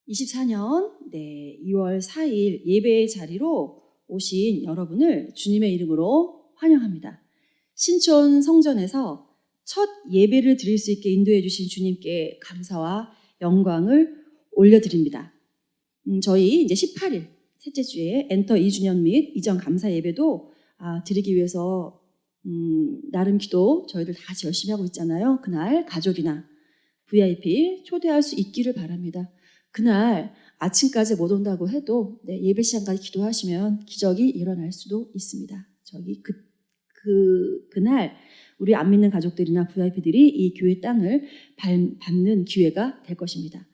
24년 2월 4일 예배의 자리로 오신 여러분을 주님의 이름으로 환영합니다. 신촌 성전에서 첫 예배를 드릴 수 있게 인도해 주신 주님께 감사와 영광을 올려드립니다. 저희 이제 18일 셋째 주에 엔터 2주년 및 이전 감사 예배도 드리기 위해서 나름 기도 저희들 다 같이 열심히 하고 있잖아요. 그날 가족이나 VIP 초대할 수 있기를 바랍니다. 그날 아침까지 못 온다고 해도 예배 시간까지 기도하시면 기적이 일어날 수도 있습니다. 저기 그날 우리 안 믿는 가족들이나 VIP들이 이 교회 땅을 밟는 기회가 될 것입니다.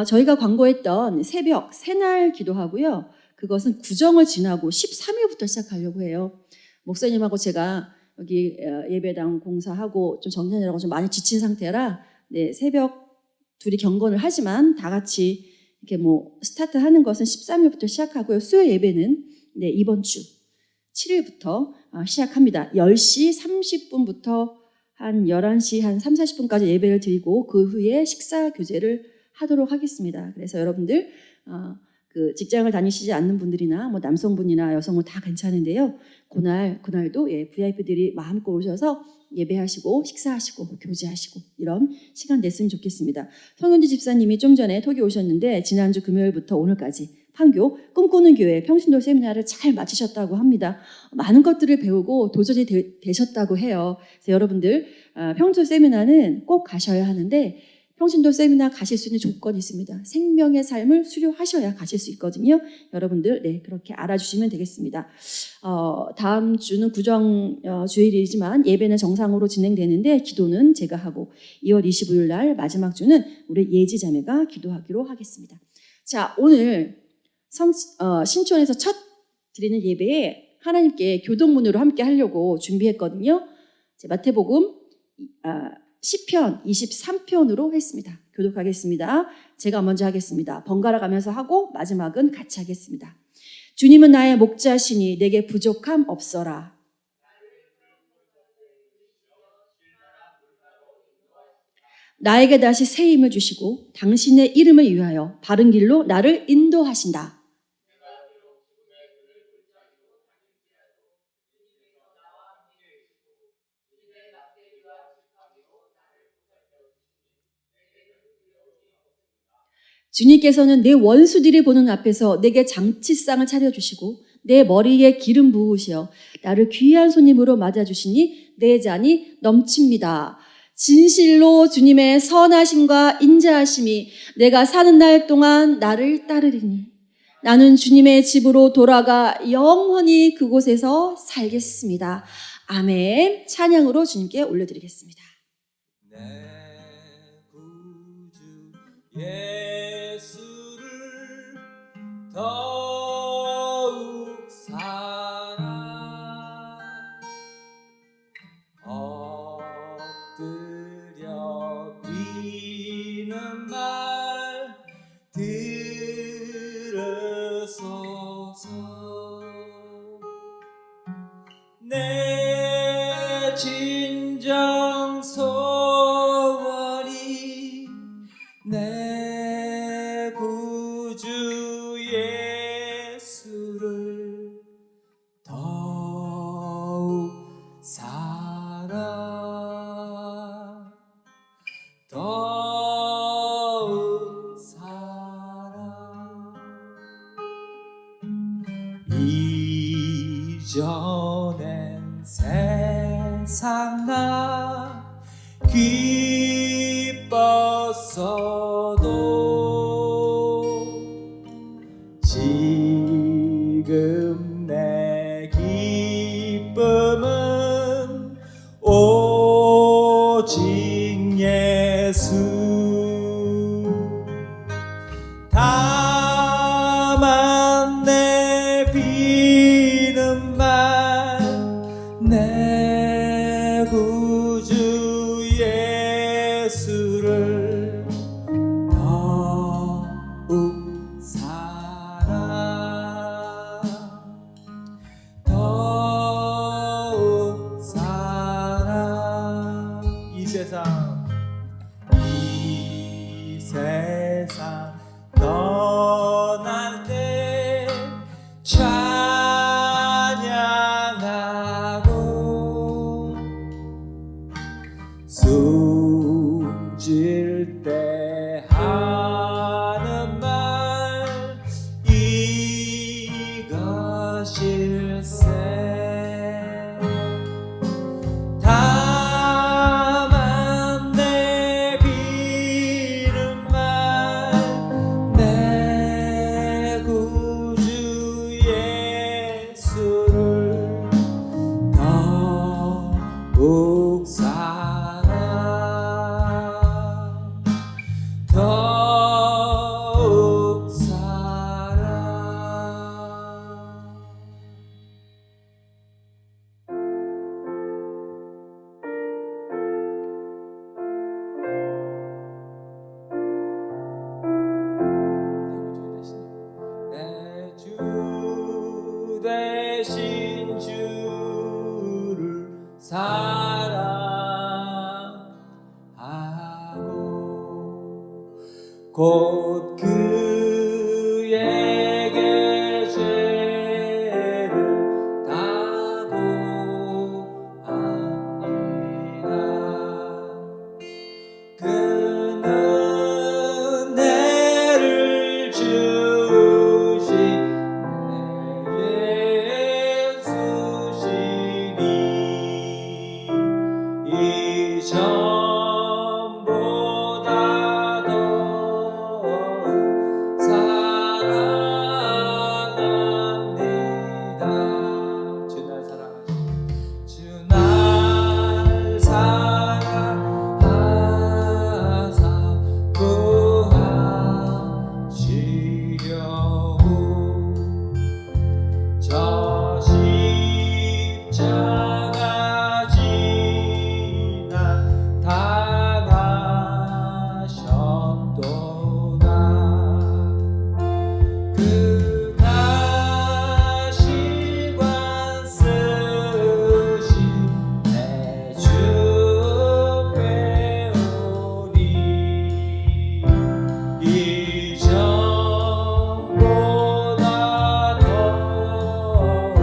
저희가 광고했던 새벽 새날 기도하고요. 그것은 구정을 지나고 13일부터 시작하려고 해요. 목사님하고 제가 여기 예배당 공사하고 좀 정리하느라고 좀 많이 지친 상태라 새벽 둘이 경건을 하지만 다 같이 이렇게 스타트하는 것은 13일부터 시작하고요. 수요 예배는 이번 주 7일부터 시작합니다. 10시 30분부터 한 11시 한 3, 40분까지 예배를 드리고 그 후에 식사 교제를 하도록 하겠습니다. 그래서 여러분들 그 직장을 다니시지 않는 분들이나 남성분이나 여성분 다 괜찮은데요. 그날도 VIP들이 마음껏 오셔서 예배하시고 식사하시고 교제하시고 이런 시간 냈으면 좋겠습니다. 성윤지 집사님이 좀 전에 톡이 오셨는데 지난주 금요일부터 오늘까지 판교 꿈꾸는 교회 평신도 세미나를 잘 마치셨다고 합니다. 많은 것들을 배우고 도전이 되셨다고 해요. 그래서 여러분들 평신도 세미나는 꼭 가셔야 하는데 평신도 세미나 가실 수 있는 조건이 있습니다. 생명의 삶을 수료하셔야 가실 수 있거든요. 여러분들 그렇게 알아주시면 되겠습니다. 다음 주는 구정 주일이지만 예배는 정상으로 진행되는데 기도는 제가 하고 2월 25일 날 마지막 주는 우리 예지 자매가 기도하기로 하겠습니다. 자, 오늘 신촌에서 첫 드리는 예배에 하나님께 교동문으로 함께 하려고 준비했거든요. 마태복음 시편 23편으로 했습니다. 교독하겠습니다. 제가 먼저 하겠습니다. 번갈아 가면서 하고 마지막은 같이 하겠습니다. 주님은 나의 목자시니 내게 부족함 없어라. 나에게 다시 새 힘을 주시고 당신의 이름을 위하여 바른 길로 나를 인도하신다. 주님께서는 내 원수들이 보는 앞에서 내게 장치상을 차려주시고 내 머리에 기름 부으시어 나를 귀한 손님으로 맞아주시니 내 잔이 넘칩니다. 진실로 주님의 선하심과 인자하심이 내가 사는 날 동안 나를 따르리니 나는 주님의 집으로 돌아가 영원히 그곳에서 살겠습니다. 아멘. 찬양으로 주님께 올려드리겠습니다. 내 구주 예수를 더욱 사랑 엎드려 비는 말 들으소서. 내 진정 소원이 내 구주 예수를 더욱 사랑 더욱 사랑. 이전엔 세상 나 기뻤어도 지금 내 기쁨은 오직 예수. 다만 내 비는 말 내 구주 예수를 더욱 사랑 더욱 사랑. 이 세상 더 곧 그에게 죄를 다 보합니다. 그는 은혜를 주신 내 예수시니 이전보다 더욱 사랑합니다. 주 날 사랑하시니 주 날 사랑하사 구하시려고 저 십자가 지나 당하셨도다. 그 가시관 쓰신 내 주 배우니 이전보다 더욱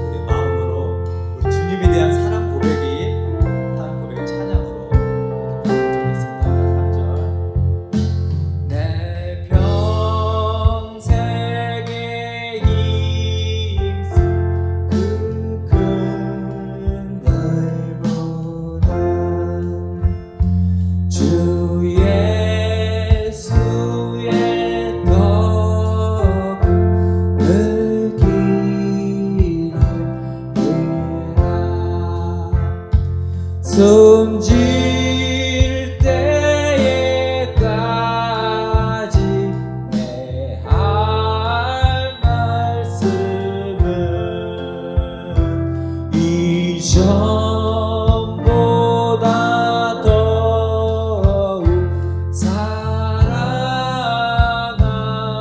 우리 마음으로 우리 주님에 대한 사랑 고백의 찬양으로 부르겠습니다. 3절 내 평생에 힘쓴 그 큰 넓은 주 예수의 덕을 기름이라 숨질 때에까지 내 할 말씀은 이전보다 더욱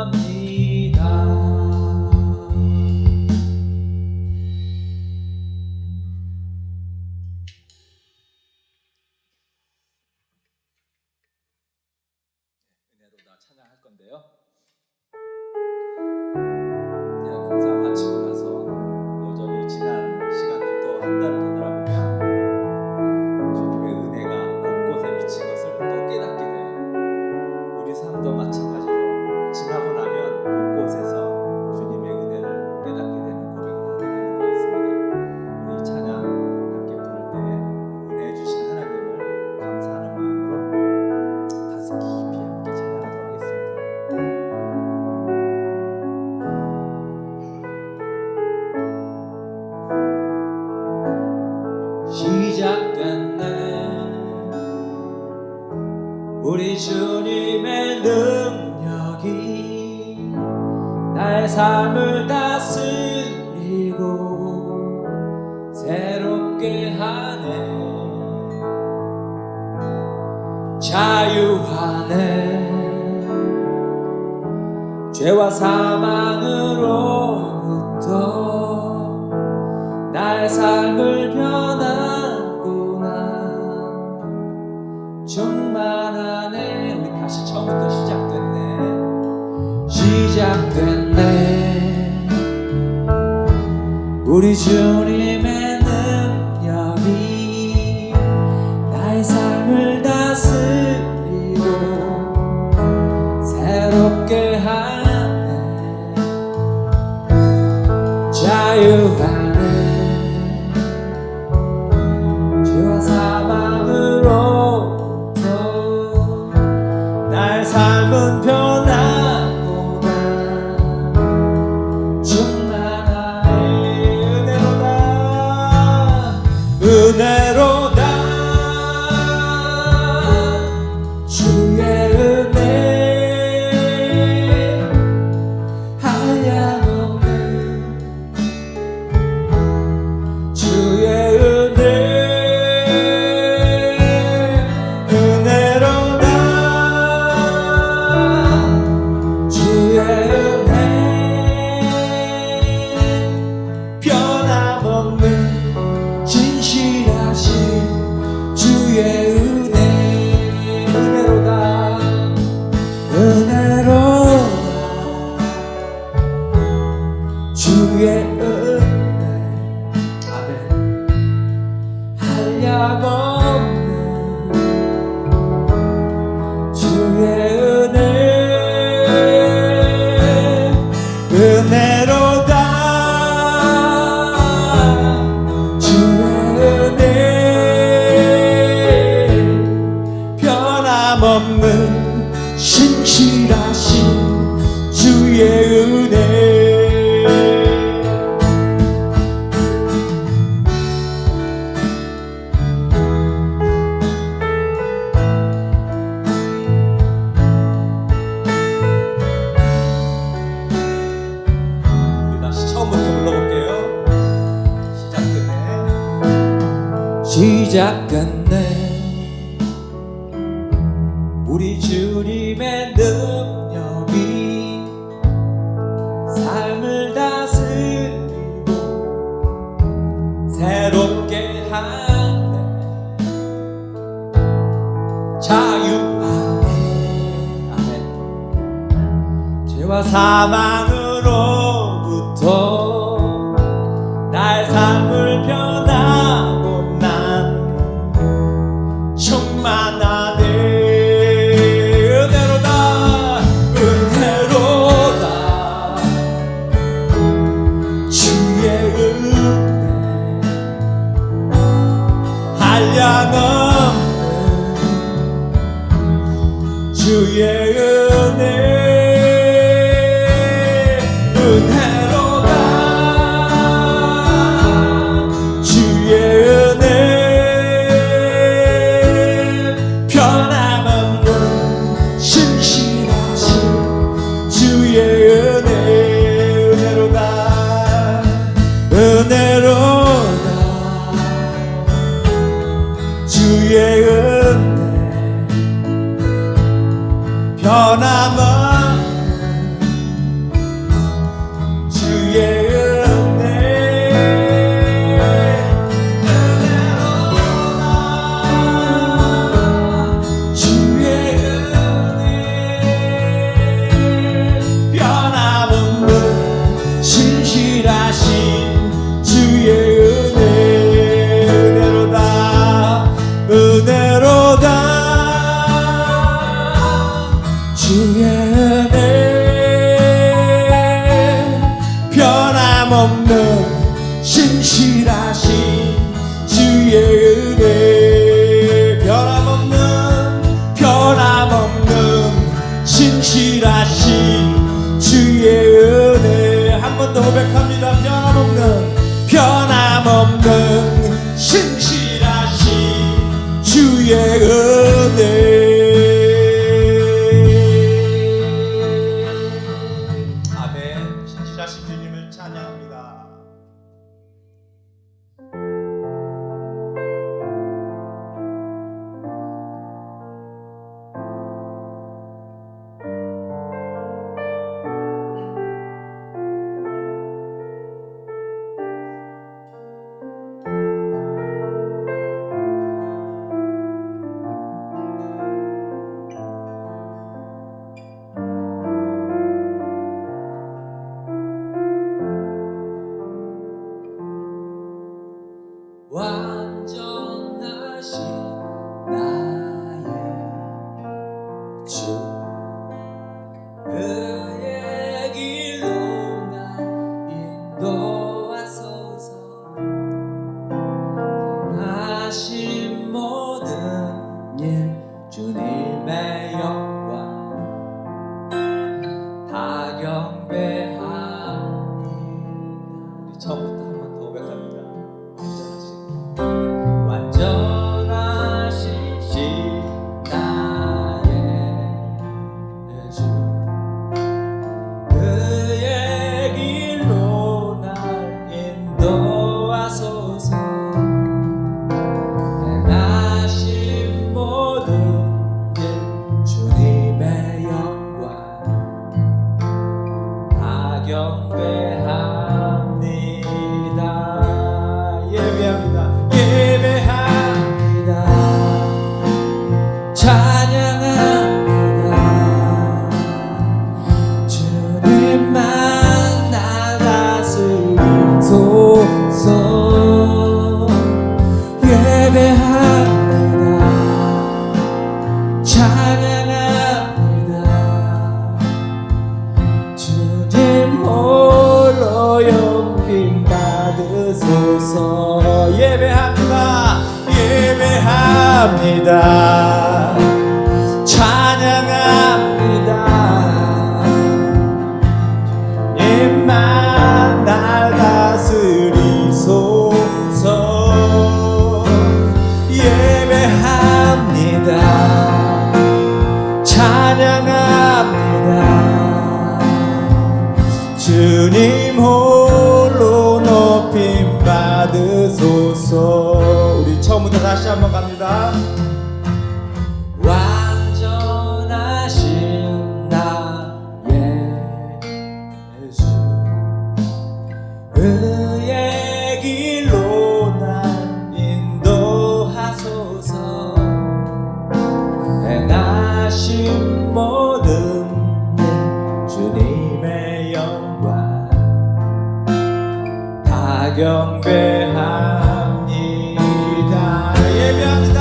사랑합니다. 은혜로 나 찬양할 건데요. 내가 공사 마치고 나서 여전히 지난 시간들 또 한 달 되돌아보면 주님의 은혜가 곳곳에 미친 것을 또 깨닫게 돼요. 우리 삶도 마찬가지로 지나고 나면 곳곳에서 주님의 은혜를 깨닫게 되는 고백을 하게 되는 것 같습니다. 우리 이 찬양 함께 부를 때 은혜 주신 하나님을 감사하는 마음으로 가슴 깊이 함께 찬양하도록 하겠습니다. 시작됐네 우리 주님의 능력이 나의 삶을 다스리고 새롭게 하네. 자유하네 죄와 사망으로부터 나의 삶을 변하구나. 충만하네. 우리 다시 처음부터 시작됐네 우리 주님의 능력이 나의 삶을 다스리고 새롭게 하네. 자유하네 죄와 사망으로부터 나의 삶은 변하구나. 충만하네 은혜로다 주의 은혜 한량없는 주의 은혜 아멘 한량없는 주의 은혜 은혜로다 주의 은혜 변함없는 신실하신 주의 은혜 우리 다시 처음부터 불러볼게요. 시작 끝내 우리 주님의 능력이 삶을 다스리고 새롭게 하네 자유하네 아멘 죄와 사망으로부터 나의 삶을 변하고 난 충만하네 은혜로다 은혜로다 주의 은혜 한량없는 주의 은혜 은혜로다 주의 은혜 변함없는 신실하신 주의 은혜 은혜로다 은혜로다 주의 은혜 변함없는 주의 은혜 은혜로다 주의 은혜 변함없는 신실하신 주의 은혜 은혜로다 은혜로다 주의 은혜 변함없는 신실하신 주의 은혜 변함없는 신실하신 주의 은혜 한 번 더 고백합니다. 변함없는 신실하신 주의 은혜 아멘 신실하신 주님을 찬양합니다. 완전하신 나의 주 그의 길로 날 인도하소서 하신 모든 일 주님의 영광 다 경배하니 우리 처음부터 한 번 더 고백합니다. 완전하신 나의 주 그의 길로 날 인도하소서 행하신 모든 일 주님의 영광 다 경배합니다. 높임 받으소서. 예배합니다. 예배합니다. 찬양합니다. 주님만 날 다스리소서. 예배합니다. 찬양합니다. 주님 홀로 높임 받으소서. 우리 처음부터 다시 한번 갑니다. 완전하신 나의 예수, 의의 길로 날 인도하소서. 행하신 모든 일 주님의 영광 다 경배합니다. 예배합니다.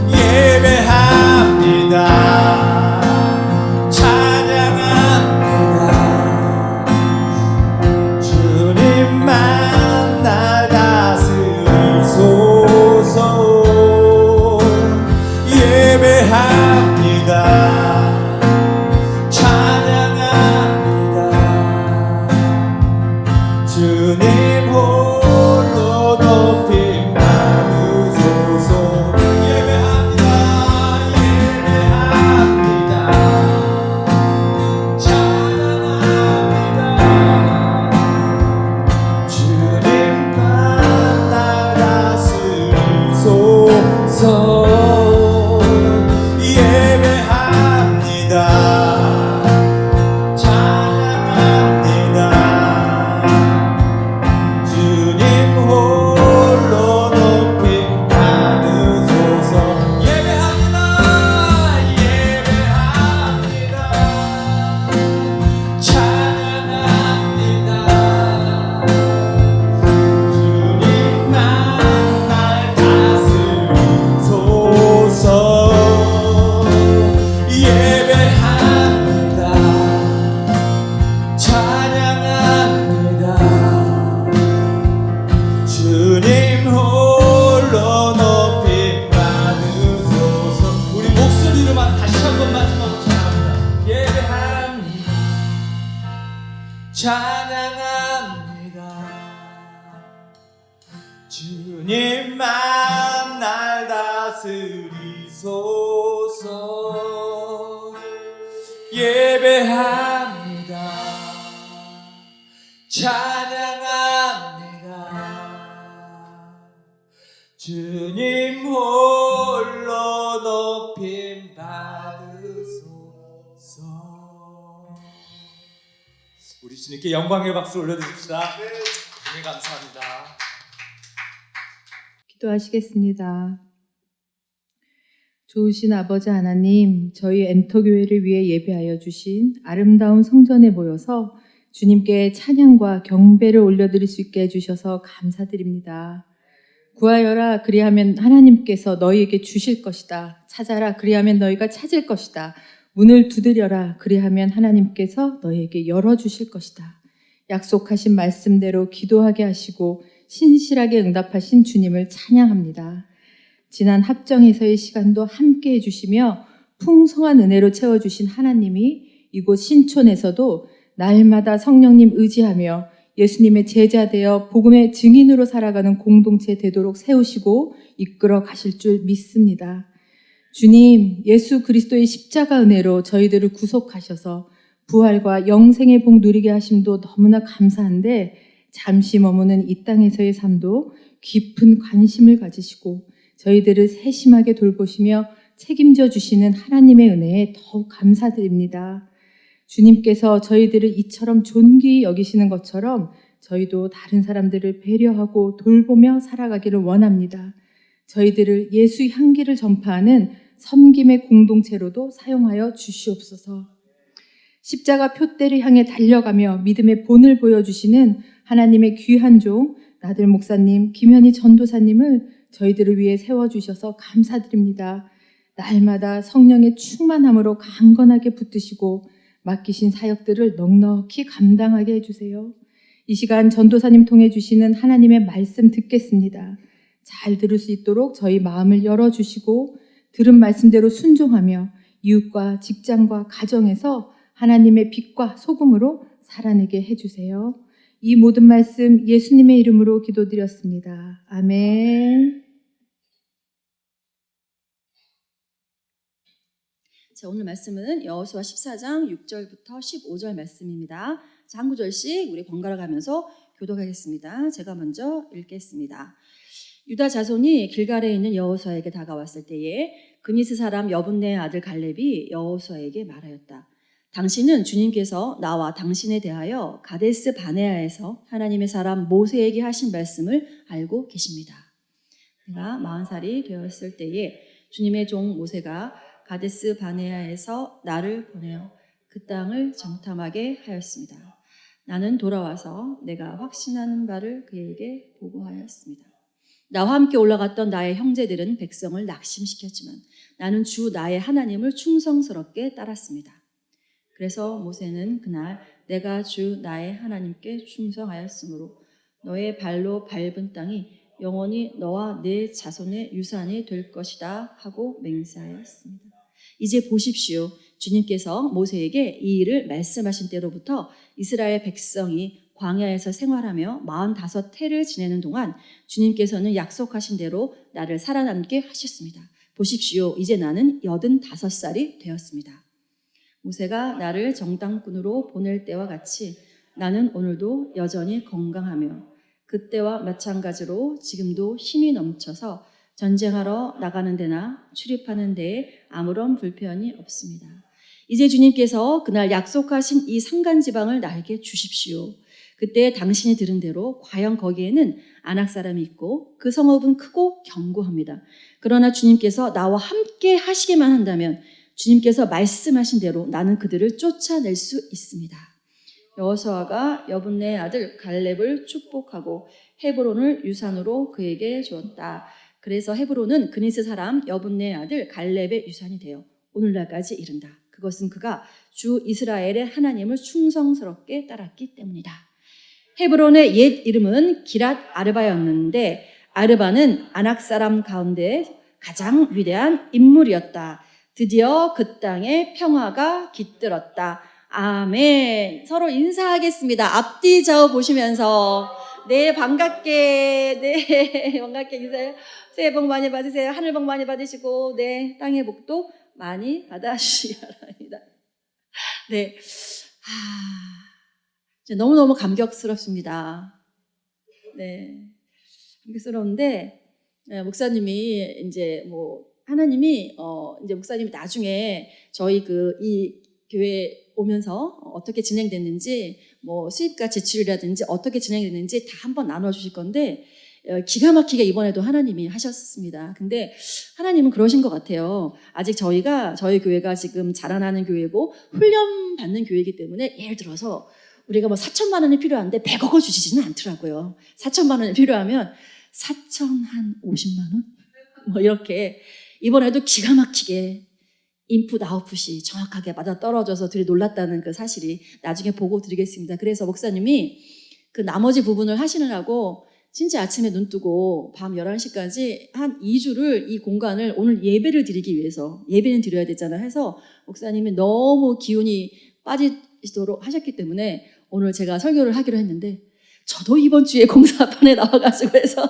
예배합니다. 찬양합니다. 주님만 날 다스리소서. 예배합니다. 찬양합니다. 주님 홀로 높임 받으소서. 예배합니다. 예배합니다. 찬양합니다. 주님만 날 다스리소서. 예배합니다. 찬양합니다. 주님 홀로 높임 받으소서. 예배합니다. 예배합니다. 찬양합니다. 주님만 날 다스리소서. 예배합니다. 찬양합니다. 주님 홀로 높임 받으소서. 우리 목소리로만 다시 한번 마지막으로 찬양합니다. 예배합니다. 찬양합니다. 주님만 날 다스리소서. 예배합니다. 찬양합니다. 주님 홀로 높임 받으소서. 우리 주님께 영광의 박수 올려드립시다. 주님 감사합니다. 기도하시겠습니다. 좋으신 아버지 하나님, 저희 엔터교회를 위해 예배하여 주신 아름다운 성전에 모여서 주님께 찬양과 경배를 올려드릴 수 있게 해주셔서 감사드립니다. 구하여라, 그리하면 하나님께서 너희에게 주실 것이다. 찾아라, 그리하면 너희가 찾을 것이다. 문을 두드려라, 그리하면 하나님께서 너희에게 열어주실 것이다. 약속하신 말씀대로 기도하게 하시고 신실하게 응답하신 주님을 찬양합니다. 지난 합정에서의 시간도 함께 해주시며 풍성한 은혜로 채워주신 하나님이 이곳 신촌에서도 날마다 성령님 의지하며 예수님의 제자 되어 복음의 증인으로 살아가는 공동체 되도록 세우시고 이끌어 가실 줄 믿습니다. 주님, 예수 그리스도의 십자가 은혜로 저희들을 구속하셔서 부활과 영생의 복 누리게 하심도 너무나 감사한데, 잠시 머무는 이 땅에서의 삶도 깊은 관심을 가지시고 저희들을 세심하게 돌보시며 책임져 주시는 하나님의 은혜에 더욱 감사드립니다. 주님께서 저희들을 이처럼 존귀히 여기시는 것처럼 저희도 다른 사람들을 배려하고 돌보며 살아가기를 원합니다. 저희들을 예수 향기를 전파하는 섬김의 공동체로도 사용하여 주시옵소서. 십자가 표대를 향해 달려가며 믿음의 본을 보여주시는 하나님의 귀한 종 나들 목사님, 김현희 전도사님을 저희들을 위해 세워주셔서 감사드립니다. 날마다 성령의 충만함으로 강건하게 붙드시고 맡기신 사역들을 넉넉히 감당하게 해주세요. 이 시간 전도사님 통해 주시는 하나님의 말씀 듣겠습니다. 잘 들을 수 있도록 저희 마음을 열어주시고 들은 말씀대로 순종하며 이웃과 직장과 가정에서 하나님의 빛과 소금으로 살아내게 해주세요. 이 모든 말씀 예수님의 이름으로 기도드렸습니다. 아멘. 자, 오늘 말씀은 여호수아 14장 6절부터 15절 말씀입니다. 자, 한 구절씩 우리 번갈아 가면서 교독하겠습니다. 제가 먼저 읽겠습니다. 유다 자손이 길갈에 있는 여호수아에게 다가왔을 때에 그니스 사람 여분네의 아들 갈렙이 여호수아에게 말하였다. 당신은 주님께서 나와 당신에 대하여 가데스 바네아에서 하나님의 사람 모세에게 하신 말씀을 알고 계십니다. 내가 40살이 되었을 때에 주님의 종 모세가 가데스 바네아에서 나를 보내어 그 땅을 정탐하게 하였습니다. 나는 돌아와서 내가 확신하는 바를 그에게 보고하였습니다. 나와 함께 올라갔던 나의 형제들은 백성을 낙심시켰지만 나는 주 나의 하나님을 충성스럽게 따랐습니다. 그래서 모세는 그날 내가 주 나의 하나님께 충성하였으므로 너의 발로 밟은 땅이 영원히 너와 네 자손의 유산이 될 것이다 하고 맹세하였습니다. 이제 보십시오. 주님께서 모세에게 이 일을 말씀하신 때로부터 이스라엘 백성이 광야에서 생활하며 45해를 지내는 동안 주님께서는 약속하신 대로 나를 살아남게 하셨습니다. 보십시오. 이제 나는 85살이 되었습니다. 모세가 나를 정탐꾼으로 보낼 때와 같이 나는 오늘도 여전히 건강하며 그때와 마찬가지로 지금도 힘이 넘쳐서 전쟁하러 나가는 데나 출입하는 데에 아무런 불편이 없습니다. 이제 주님께서 그날 약속하신 이 산간지방을 나에게 주십시오. 그때 당신이 들은 대로 과연 거기에는 아낙 사람이 있고 그 성읍은 크고 견고합니다. 그러나 주님께서 나와 함께 하시기만 한다면 주님께서 말씀하신 대로 나는 그들을 쫓아낼 수 있습니다. 여호수아가 여분네의 아들 갈렙을 축복하고 헤브론을 유산으로 그에게 주었다. 그래서 헤브론은 그니스 사람 여분네의 아들 갈렙의 유산이 되어 오늘날까지 이른다. 그것은 그가 주 이스라엘의 하나님을 충성스럽게 따랐기 때문이다. 헤브론의 옛 이름은 기랏 아르바였는데 아르바는 아낙 사람 가운데 가장 위대한 인물이었다. 드디어 그 땅에 평화가 깃들었다. 아멘. 서로 인사하겠습니다. 앞뒤 좌우 보시면서 네, 반갑게, 네, 반갑게 인사해요. 새해 복 많이 받으세요. 하늘 복 많이 받으시고, 네, 땅의 복도 많이 받아주시기 바랍니다. 네. 너무너무 감격스럽습니다. 네. 감격스러운데, 목사님이 이제 하나님이, 이제 목사님이 나중에 저희 이 교회 오면서 어떻게 진행됐는지, 수입과 지출이라든지 어떻게 진행됐는지 다 한번 나눠주실 건데, 기가 막히게 이번에도 하나님이 하셨습니다. 근데 하나님은 그러신 것 같아요. 아직 저희 교회가 지금 자라나는 교회고 훈련받는 교회이기 때문에 예를 들어서 우리가 4천만 원이 필요한데 100억을 주시지는 않더라고요. 4천만 원이 필요하면 4,050만 원? 이렇게 이번에도 기가 막히게 인풋 아웃풋이 정확하게 맞아 떨어져서 둘이 놀랐다는 그 사실이 나중에 보고 드리겠습니다. 그래서 목사님이 그 나머지 부분을 하시느라고 진짜 아침에 눈 뜨고 밤 11시까지 한 2주를 이 공간을 오늘 예배를 드리기 위해서 예배는 드려야 되잖아요. 해서 목사님이 너무 기운이 빠지도록 하셨기 때문에 오늘 제가 설교를 하기로 했는데 저도 이번 주에 공사판에 나와가지고 해서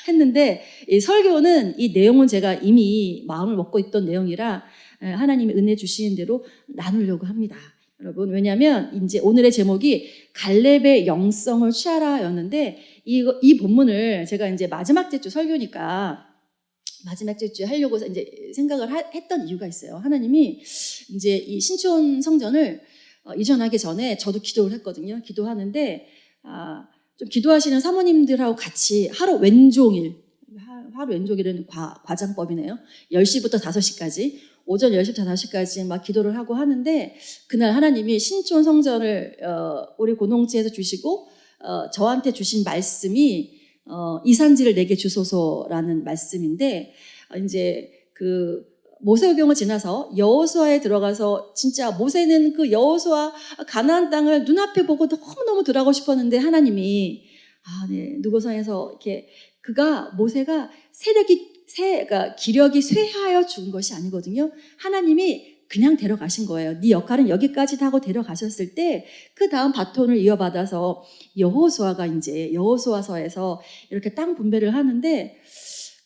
했는데 이 설교는 이 내용은 제가 이미 마음을 먹고 있던 내용이라 하나님이 은혜 주시는 대로 나누려고 합니다. 여러분, 왜냐하면 이제 오늘의 제목이 갈렙의 영성을 취하라였는데 이 본문을 제가 이제 마지막 주 설교니까 마지막 주에 하려고 이제 생각을 했던 이유가 있어요. 하나님이 이제 이 신촌 성전을 이전하기 전에 저도 기도를 했거든요. 기도하는데 좀 기도하시는 사모님들하고 같이 하루 왼종일은 과장법이네요. 10시부터 5시까지 오전 10시부터 5시까지 막 기도를 하고 하는데 그날 하나님이 신촌 성전을 우리 공동체에서 주시고 저한테 주신 말씀이 이산지를 내게 주소서라는 말씀인데 이제 모세오경을 지나서 여호수아에 들어가서 진짜 모세는 그 여호수아 가나안 땅을 눈앞에 보고 너무너무 들어가고 싶었는데 하나님이 느고산에서 이렇게 모세가 그러니까 기력이 쇠하여 죽은 것이 아니거든요. 하나님이 그냥 데려가신 거예요. 네 역할은 여기까지 하고 데려가셨을 때 그 다음 바톤을 이어받아서 여호수아가 이제 여호수아서에서 이렇게 땅 분배를 하는데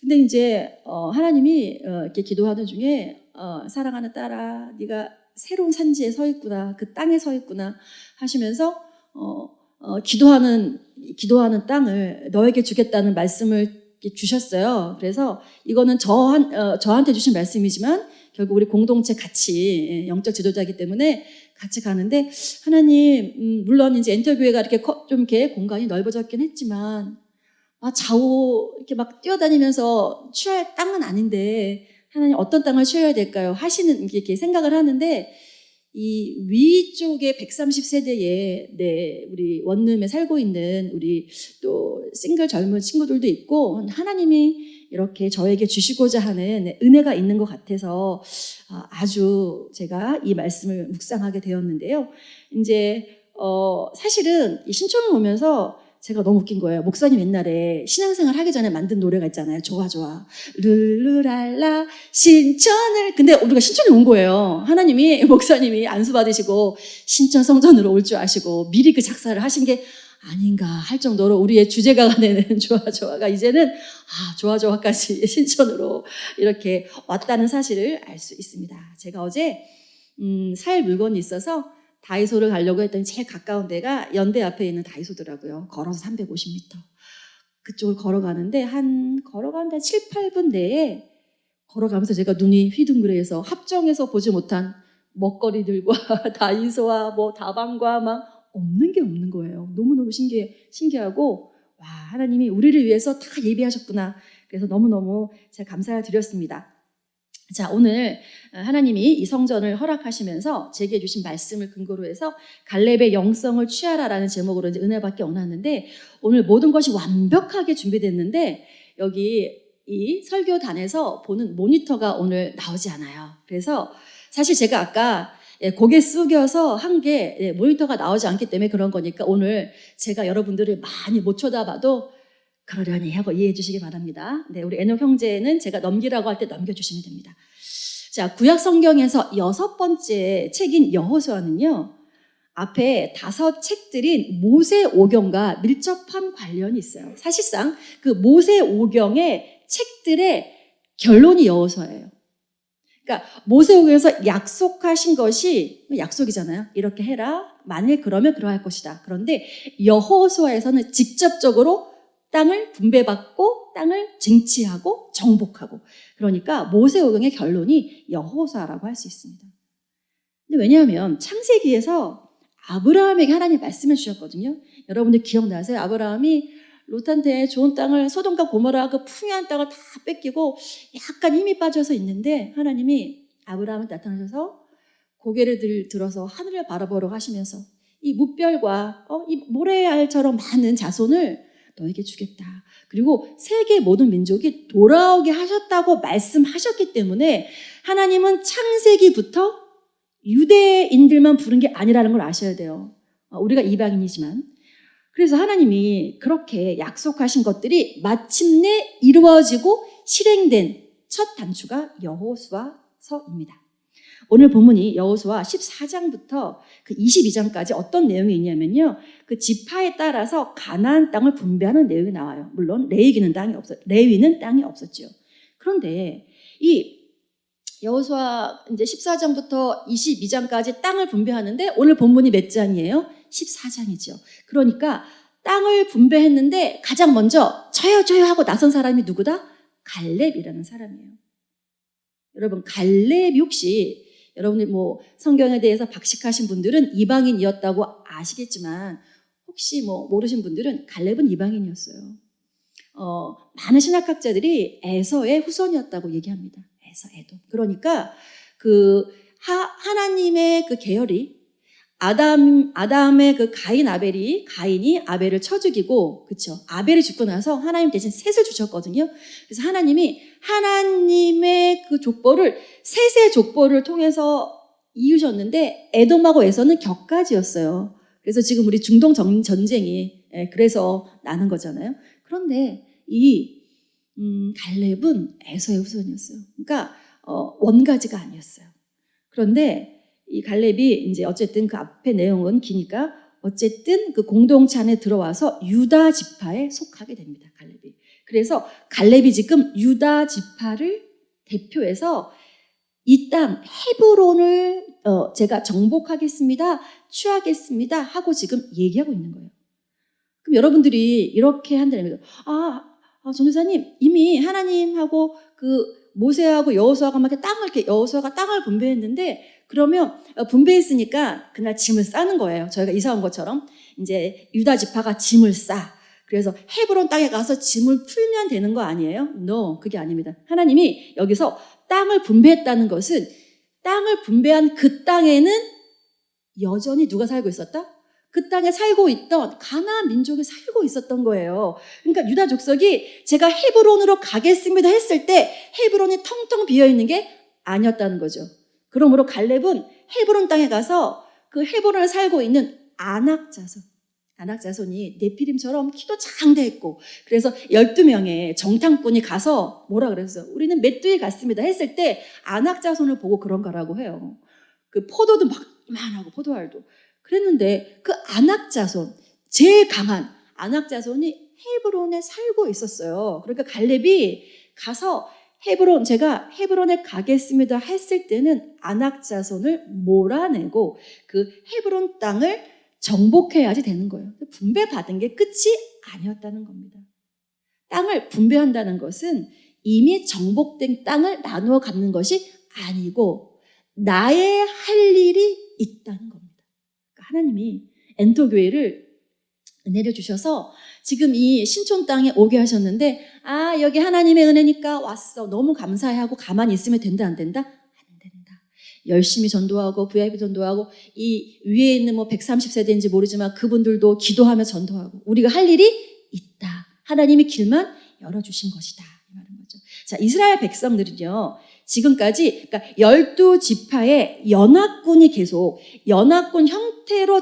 근데 이제 하나님이 이렇게 기도하는 중에 사랑하는 딸아, 네가 새로운 산지에 서 있구나, 그 땅에 서 있구나 하시면서 기도하는 땅을 너에게 주겠다는 말씀을 주셨어요. 그래서 이거는 저한테 주신 말씀이지만 결국 우리 공동체 같이 영적 지도자이기 때문에 같이 가는데 하나님 물론 이제 인터뷰회가 이렇게 좀 이렇게 공간이 넓어졌긴 했지만 좌우 이렇게 막 뛰어다니면서 취할 땅은 아닌데 하나님 어떤 땅을 취해야 될까요? 하시는 이렇게 생각을 하는데 이 위쪽에 130세대에 우리 원룸에 살고 있는 우리 또 싱글 젊은 친구들도 있고 하나님이 이렇게 저에게 주시고자 하는 은혜가 있는 것 같아서 아주 제가 이 말씀을 묵상하게 되었는데요. 이제 사실은 이 신촌을 오면서 제가 너무 웃긴 거예요. 목사님 옛날에 신앙생활 하기 전에 만든 노래가 있잖아요. 좋아 르르랄라 신천을. 근데 우리가 신천에 온 거예요. 하나님이 목사님이 안수 받으시고 신천 성전으로 올 줄 아시고 미리 그 작사를 하신 게 아닌가 할 정도로 우리의 주제가가 되는 좋아가 이제는 좋아까지 신천으로 이렇게 왔다는 사실을 알 수 있습니다. 제가 어제 살 물건이 있어서 다이소를 가려고 했더니 제일 가까운 데가 연대 앞에 있는 다이소더라고요. 걸어서 350m. 그쪽을 걸어가는데 걸어가는데 7, 8분 내에 걸어가면서 제가 눈이 휘둥그레해서 합정에서 보지 못한 먹거리들과 다이소와 다방과 막 없는 게 없는 거예요. 너무너무 신기하고 하나님이 우리를 위해서 다 예비하셨구나. 그래서 너무너무 제가 감사를 드렸습니다. 자, 오늘 하나님이 이 성전을 허락하시면서 제게 주신 말씀을 근거로 해서 갈렙의 영성을 취하라라는 제목으로 이제 은혜 받기 원하는데 오늘 모든 것이 완벽하게 준비됐는데 여기 이 설교단에서 보는 모니터가 오늘 나오지 않아요. 그래서 사실 제가 아까 고개 숙여서 한 게 모니터가 나오지 않기 때문에 그런 거니까 오늘 제가 여러분들을 많이 못 쳐다봐도 그러려니 하고 이해해 주시기 바랍니다. 우리 에녹 형제는 제가 넘기라고 할 때 넘겨주시면 됩니다. 자, 구약 성경에서 6번째 책인 여호수아는요, 앞에 5 책들인 모세오경과 밀접한 관련이 있어요. 사실상 그 모세오경의 책들의 결론이 여호수아예요. 그러니까 모세오경에서 약속하신 것이 약속이잖아요. 이렇게 해라. 만일 그러면 그러할 것이다. 그런데 여호수아에서는 직접적으로 땅을 분배받고 땅을 쟁취하고 정복하고 그러니까 모세오경의 결론이 여호수아라고 할 수 있습니다. 근데 왜냐하면 창세기에서 아브라함에게 하나님 말씀을 주셨거든요. 여러분들 기억나세요? 아브라함이 롯한테 좋은 땅을 소돔과 고모라 그 풍요한 땅을 다 뺏기고 약간 힘이 빠져서 있는데 하나님이 아브라함한테 나타나셔서 고개를 들어서 하늘을 바라보러 가시면서 이 무별과 이 모래알처럼 많은 자손을 너에게 주겠다. 그리고 세계 모든 민족이 돌아오게 하셨다고 말씀하셨기 때문에 하나님은 창세기부터 유대인들만 부른 게 아니라는 걸 아셔야 돼요. 우리가 이방인이지만. 그래서 하나님이 그렇게 약속하신 것들이 마침내 이루어지고 실행된 첫 단추가 여호수아서입니다. 오늘 본문이 여호수아 14장부터 그 22장까지 어떤 내용이 있냐면요. 그 지파에 따라서 가나안 땅을 분배하는 내용이 나와요. 물론 레위는 땅이 없었죠. 그런데 이 여호수아 이제 14장부터 22장까지 땅을 분배하는데 오늘 본문이 몇 장이에요? 14장이죠. 그러니까 땅을 분배했는데 가장 먼저 저요 하고 나선 사람이 누구다? 갈렙이라는 사람이에요. 여러분 갈렙이 혹시 여러분들 성경에 대해서 박식하신 분들은 이방인이었다고 아시겠지만 혹시 모르신 분들은 갈렙은 이방인이었어요. 많은 신학학자들이 에서의 후손이었다고 얘기합니다. 에돔. 그러니까 그 하나님의 그 계열이 아담의 그 가인이 아벨을 쳐 죽이고, 그쵸? 아벨이 죽고 나서 하나님 대신 셋을 주셨거든요. 그래서 하나님의 그 족보를, 셋의 족보를 통해서 이으셨는데, 에돔하고 에서는 격가지였어요. 그래서 지금 우리 중동 전쟁이, 그래서 나는 거잖아요. 그런데 갈렙은 에서의 후손이었어요. 그러니까, 원가지가 아니었어요. 그런데 이 갈렙이 이제 어쨌든 그 앞에 내용은 기니까 어쨌든 그 공동체 안에 들어와서 유다 지파에 속하게 됩니다. 갈렙이. 그래서 갈렙이 지금 유다 지파를 대표해서 이 땅 헤브론을 제가 정복하겠습니다. 취하겠습니다. 하고 지금 얘기하고 있는 거예요. 그럼 여러분들이 이렇게 한다는 거죠. 전도사님, 이미 하나님하고 그 모세하고 여호수아가 막 여호수아가 땅을 분배했는데, 그러면 분배했으니까 그날 짐을 싸는 거예요. 저희가 이사 온 것처럼 이제 유다 지파가 짐을 싸. 그래서 헤브론 땅에 가서 짐을 풀면 되는 거 아니에요? No, 그게 아닙니다. 하나님이 여기서 땅을 분배했다는 것은 땅을 분배한 그 땅에는 여전히 누가 살고 있었다? 그 땅에 살고 있던 가나안 민족이 살고 있었던 거예요. 그러니까 유다 족속이 제가 헤브론으로 가겠습니다 했을 때 헤브론이 텅텅 비어있는 게 아니었다는 거죠. 그러므로 갈렙은 헤브론 땅에 가서 그 헤브론을 살고 있는 아낙 자손이 네피림처럼 키도 장대했고, 그래서 12명의 정탐꾼이 가서 뭐라 그랬어요? 우리는 메뚜기 같습니다 했을 때 아낙 자손을 보고 그런 거라고 해요. 그 포도도 막 이만하고 포도알도. 그랬는데 그 아낙 자손, 제일 강한 아낙 자손이 헤브론에 살고 있었어요. 그러니까 갈렙이 가서 제가 헤브론에 가겠습니다 했을 때는 아낙 자손을 몰아내고 그 헤브론 땅을 정복해야지 되는 거예요. 분배받은 게 끝이 아니었다는 겁니다. 땅을 분배한다는 것은 이미 정복된 땅을 나누어 갖는 것이 아니고 나의 할 일이 있다는 겁니다. 그러니까 하나님이 엔토교회를 은혜를 주셔서 지금 이 신촌 땅에 오게 하셨는데, 여기 하나님의 은혜니까 왔어. 너무 감사해하고 가만히 있으면 된다, 안 된다? 안 된다. 열심히 전도하고 VIP 전도하고 이 위에 있는 130세대인지 모르지만 그분들도 기도하며 전도하고 우리가 할 일이 있다. 하나님이 길만 열어주신 것이다. 이 말인 거죠. 자, 이스라엘 백성들은요, 지금까지 그러니까 12지파의 연합군이 계속 연합군 형태로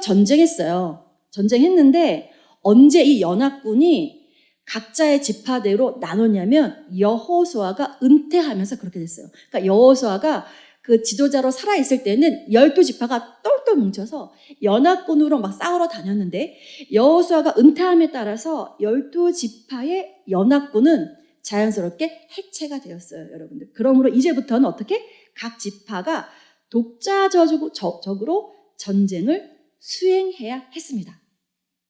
전쟁했는데 언제 이 연합군이 각자의 지파대로 나눴냐면 여호수아가 은퇴하면서 그렇게 됐어요. 그러니까 여호수아가 그 지도자로 살아있을 때는 12지파가 똘똘 뭉쳐서 연합군으로 막 싸우러 다녔는데 여호수아가 은퇴함에 따라서 12지파의 연합군은 자연스럽게 해체가 되었어요, 여러분들. 그러므로 이제부터는 어떻게? 각 지파가 독자적으로 전쟁을 수행해야 했습니다.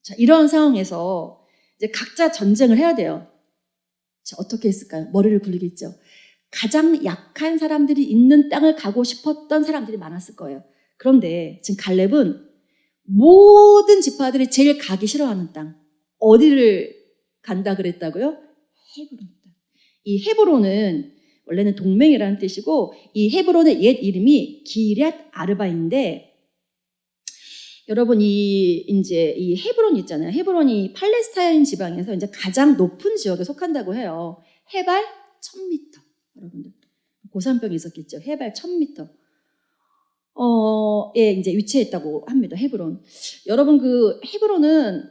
자, 이런 상황에서 이제 각자 전쟁을 해야 돼요. 자, 어떻게 했을까요? 머리를 굴리겠죠. 가장 약한 사람들이 있는 땅을 가고 싶었던 사람들이 많았을 거예요. 그런데 지금 갈렙은 모든 지파들이 제일 가기 싫어하는 땅, 어디를 간다 그랬다고요? 헤브론 땅. 이 헤브론은 원래는 동맹이라는 뜻이고, 이 헤브론의 옛 이름이 기럇 아르바인데, 여러분 이 헤브론 있잖아요. 헤브론이 팔레스타인 지방에서 이제 가장 높은 지역에 속한다고 해요. 해발 1000m. 여러분들 고산병이 있었겠죠. 해발 1000m. 에 이제 위치했다고 합니다. 헤브론. 여러분 그 헤브론은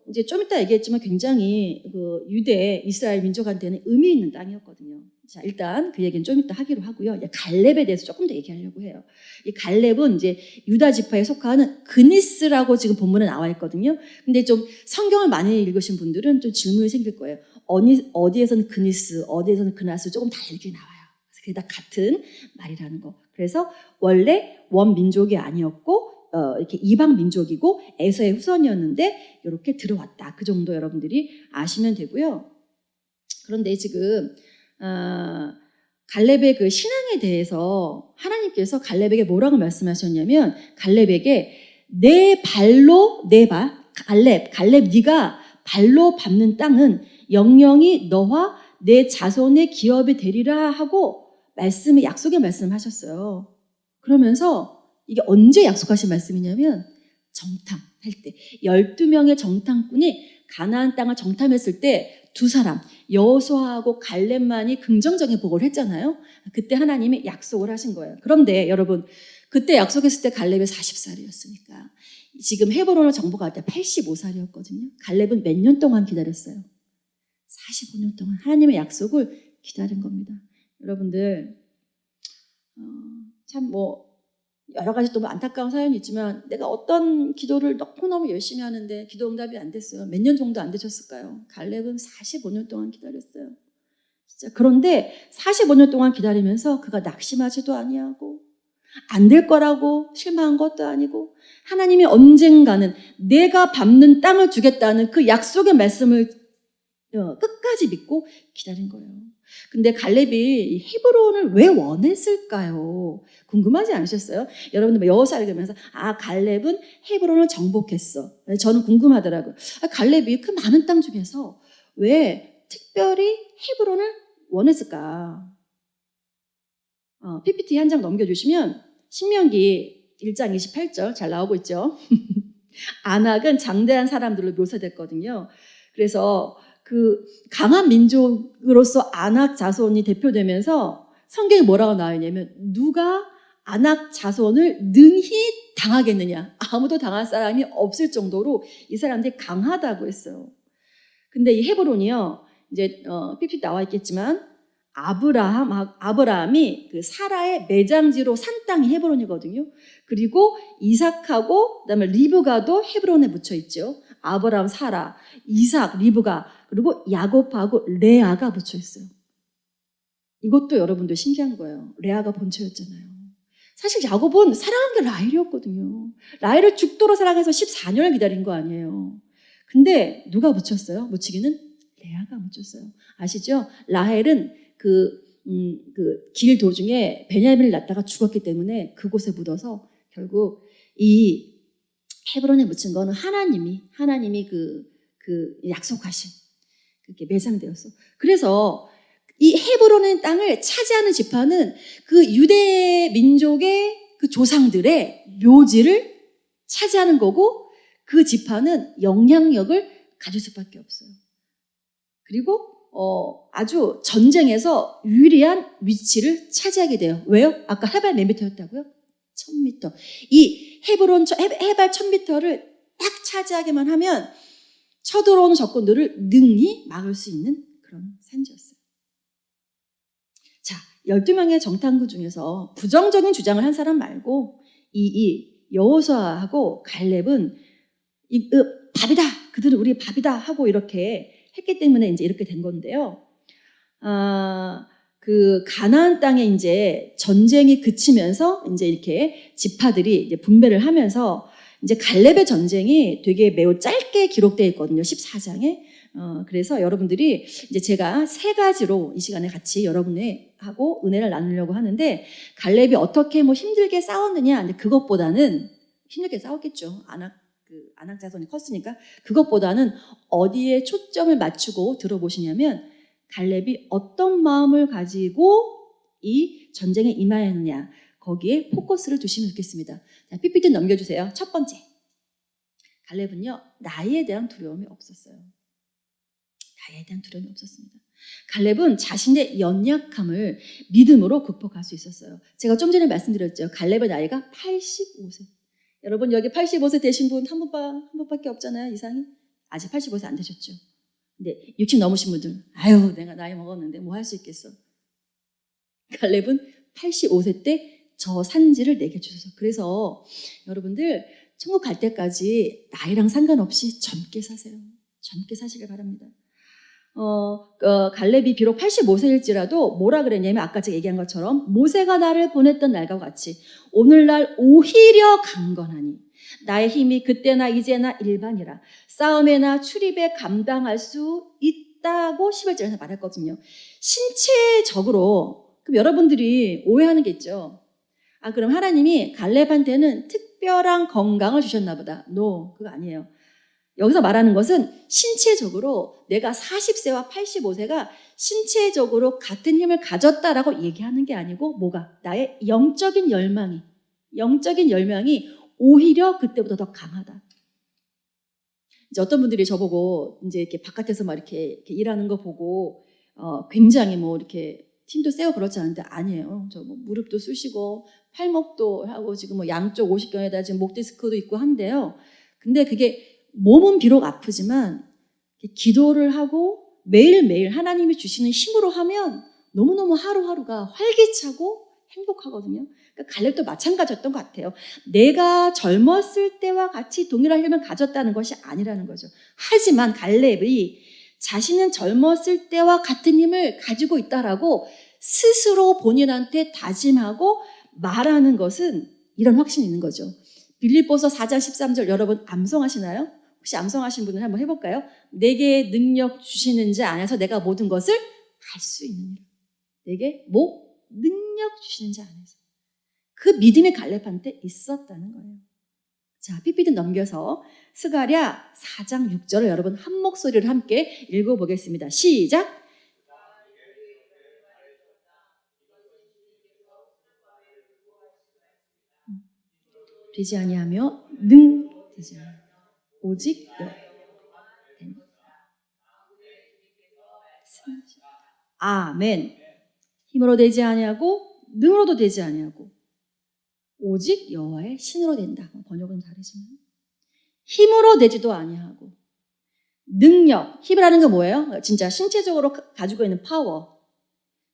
이제 좀 이따 얘기했지만 굉장히 그 유대 이스라엘 민족한테는 의미 있는 땅이었거든요. 자, 일단 그 얘기는 좀 이따 하기로 하고요. 이제 갈렙에 대해서 조금 더 얘기하려고 해요. 이 갈렙은 이제 유다 지파에 속하는 그니스라고 지금 본문에 나와 있거든요. 근데 좀 성경을 많이 읽으신 분들은 좀 질문이 생길 거예요. 어디에서는 그니스, 어디에서는 그나스 조금 다르게 나와요. 그게 다 같은 말이라는 거. 그래서 원래 원민족이 아니었고 이렇게 이방 민족이고 에서의 후손이었는데 이렇게 들어왔다. 그 정도 여러분들이 아시면 되고요. 그런데 지금 갈렙의 그 신앙에 대해서 하나님께서 갈렙에게 뭐라고 말씀하셨냐면, 갈렙에게 갈렙 네가 발로 밟는 땅은 영영이 너와 내 자손의 기업이 되리라 하고 약속의 말씀을 하셨어요. 그러면서 이게 언제 약속하신 말씀이냐면 정탐할 때 12명의 정탐꾼이 가나안 땅을 정탐했을 때 두 사람 여호수아하고 갈렙만이 긍정적인 보고를 했잖아요. 그때 하나님이 약속을 하신 거예요. 그런데 여러분 그때 약속했을 때 갈렙이 40살이었으니까 지금 헤브론을 정복할 때 85살이었거든요. 갈렙은 몇 년 동안 기다렸어요? 45년 동안 하나님의 약속을 기다린 겁니다. 여러분들 참 여러 가지 또 안타까운 사연이 있지만 내가 어떤 기도를 너무너무 열심히 하는데 기도 응답이 안 됐어요. 몇 년 정도 안 되셨을까요? 갈렙은 45년 동안 기다렸어요. 진짜 그런데 45년 동안 기다리면서 그가 낙심하지도 아니하고 안 될 거라고 실망한 것도 아니고 하나님이 언젠가는 내가 밟는 땅을 주겠다는 그 약속의 말씀을 끝까지 믿고 기다린 거예요. 근데 갈렙이 헤브론을 왜 원했을까요? 궁금하지 않으셨어요? 여러분들 여호수아를 읽으면서 갈렙은 헤브론을 정복했어. 저는 궁금하더라고요. 갈렙이 그 많은 땅 중에서 왜 특별히 헤브론을 원했을까? PPT 한 장 넘겨주시면 신명기 1장 28절 잘 나오고 있죠. 아낙은 장대한 사람들로 묘사됐거든요. 그래서 그 강한 민족으로서 아낙 자손이 대표되면서 성경에 뭐라고 나와 있냐면 누가 아낙 자손을 능히 당하겠느냐. 아무도 당할 사람이 없을 정도로 이 사람들이 강하다고 했어요. 근데 이 헤브론이요. 이제 PPT 나와 있겠지만 아브라함이 그 사라의 매장지로 산 땅이 헤브론이거든요. 그리고 이삭하고 그다음에 리브가도 헤브론에 묻혀 있죠. 아브라함, 사라, 이삭, 리브가 그리고 야곱하고 레아가 묻혀 있어요. 이것도 여러분들 신기한 거예요. 레아가 본처였잖아요. 사실 야곱은 사랑한 게 라헬이었거든요. 라헬을 죽도록 사랑해서 14년을 기다린 거 아니에요. 근데 누가 묻혔어요? 묻히기는 레아가 묻혔어요. 아시죠? 라헬은 그 길 도중에 베냐민을 낳다가 죽었기 때문에 그곳에 묻어서 결국 이 헤브론에 묻힌 거는 하나님이 그 약속하신 그게 매장되었어. 그래서 이 헤브론의 땅을 차지하는 지파는 그 유대 민족의 그 조상들의 묘지를 차지하는 거고 그 지파는 영향력을 가질 수밖에 없어요. 그리고 아주 전쟁에서 유리한 위치를 차지하게 돼요. 왜요? 아까 해발 몇 미터였다고요? 1000m. 이 헤브론 해발 1000m를 딱 차지하게만 하면 쳐들어오는 적군들을 능히 막을 수 있는 그런 산지였어요. 자, 12명의 정탐꾼 중에서 부정적인 주장을 한 사람 말고 이 여호수아하고 갈렙은 밥이다. 그들은 우리 밥이다 하고 이렇게 했기 때문에 이제 이렇게 된 건데요. 그 가나안 땅에 이제 전쟁이 그치면서 이제 이렇게 지파들이 이제 분배를 하면서 이제 갈렙의 전쟁이 되게 매우 짧게 기록되어 있거든요. 14장에. 그래서 여러분들이 이제 제가 세 가지로 이 시간에 같이 여러분하고 은혜를 나누려고 하는데 갈렙이 어떻게 힘들게 싸웠느냐. 그것보다는 힘들게 싸웠겠죠. 아낙 자손이 컸으니까 그것보다는 어디에 초점을 맞추고 들어보시냐면 갈렙이 어떤 마음을 가지고 이 전쟁에 임하였느냐 거기에 포커스를 두시면 좋겠습니다. 자, PPT 넘겨주세요. 첫 번째, 갈렙은요 나이에 대한 두려움이 없었어요. 나이에 대한 두려움이 없었습니다. 갈렙은 자신의 연약함을 믿음으로 극복할 수 있었어요. 제가 좀 전에 말씀드렸죠. 갈렙의 나이가 85세. 여러분 여기 85세 되신 분 한 분밖에 없잖아요. 이상이. 아직 85세 안 되셨죠. 근데 60 넘으신 분들 내가 나이 먹었는데 뭐 할 수 있겠어. 갈렙은 85세 때 저 산지를 내게 주셔서 그래서 여러분들 천국 갈 때까지 나이랑 상관없이 젊게 사세요. 젊게 사시길 바랍니다. 갈렙이 비록 85세일지라도 뭐라 그랬냐면 아까 제가 얘기한 것처럼 모세가 나를 보냈던 날과 같이 오늘날 오히려 강건하니 나의 힘이 그때나 이제나 일반이라 싸움에나 출입에 감당할 수 있다고 11절에서 말했거든요. 신체적으로 그럼 여러분들이 오해하는 게 있죠. 그럼 하나님이 갈렙한테는 특별한 건강을 주셨나 보다. No, 그거 아니에요. 여기서 말하는 것은 신체적으로 내가 40세와 85세가 신체적으로 같은 힘을 가졌다라고 얘기하는 게 아니고 뭐가? 나의 영적인 열망이 오히려 그때보다 더 강하다. 이제 어떤 분들이 저보고 이제 이렇게 바깥에서 막 이렇게 일하는 거 보고 굉장히 뭐 이렇게 힘도 세고 그렇지 않은데 아니에요. 저 뭐 무릎도 쑤시고 팔목도 하고 지금 뭐 양쪽 50견에다 지금 목 디스크도 있고 한데요. 근데 그게 몸은 비록 아프지만 기도를 하고 매일매일 하나님이 주시는 힘으로 하면 너무너무 하루하루가 활기차고 행복하거든요. 그러니까 갈렙도 마찬가지였던 것 같아요. 내가 젊었을 때와 같이 동일한 힘을 가졌다는 것이 아니라는 거죠. 하지만 갈렙이 자신은 젊었을 때와 같은 힘을 가지고 있다라고 스스로 본인한테 다짐하고 말하는 것은 이런 확신이 있는 거죠. 빌립보서 4장 13절 여러분 암송하시나요? 혹시 암송하신 분은 한번 해볼까요? 내게 능력 주시는 자 안에서 내가 모든 것을 할 수 있느니라. 내게 능력 주시는 자 안에서. 그 믿음이 갈렙한테 있었다는 거예요. 자, PPT 넘겨서 스가랴 4장 6절을 여러분 한 목소리를 함께 읽어보겠습니다. 시작! 되지 아니하며 되지 아니하며 오직 아멘. 힘으로 되지 아니하고 능으로도 되지 아니하고 오직 여호와의 신으로 된다. 번역은 다르지만 힘으로 되지도 아니하고 능력, 힘이라는 게 뭐예요? 진짜 신체적으로 가지고 있는 파워.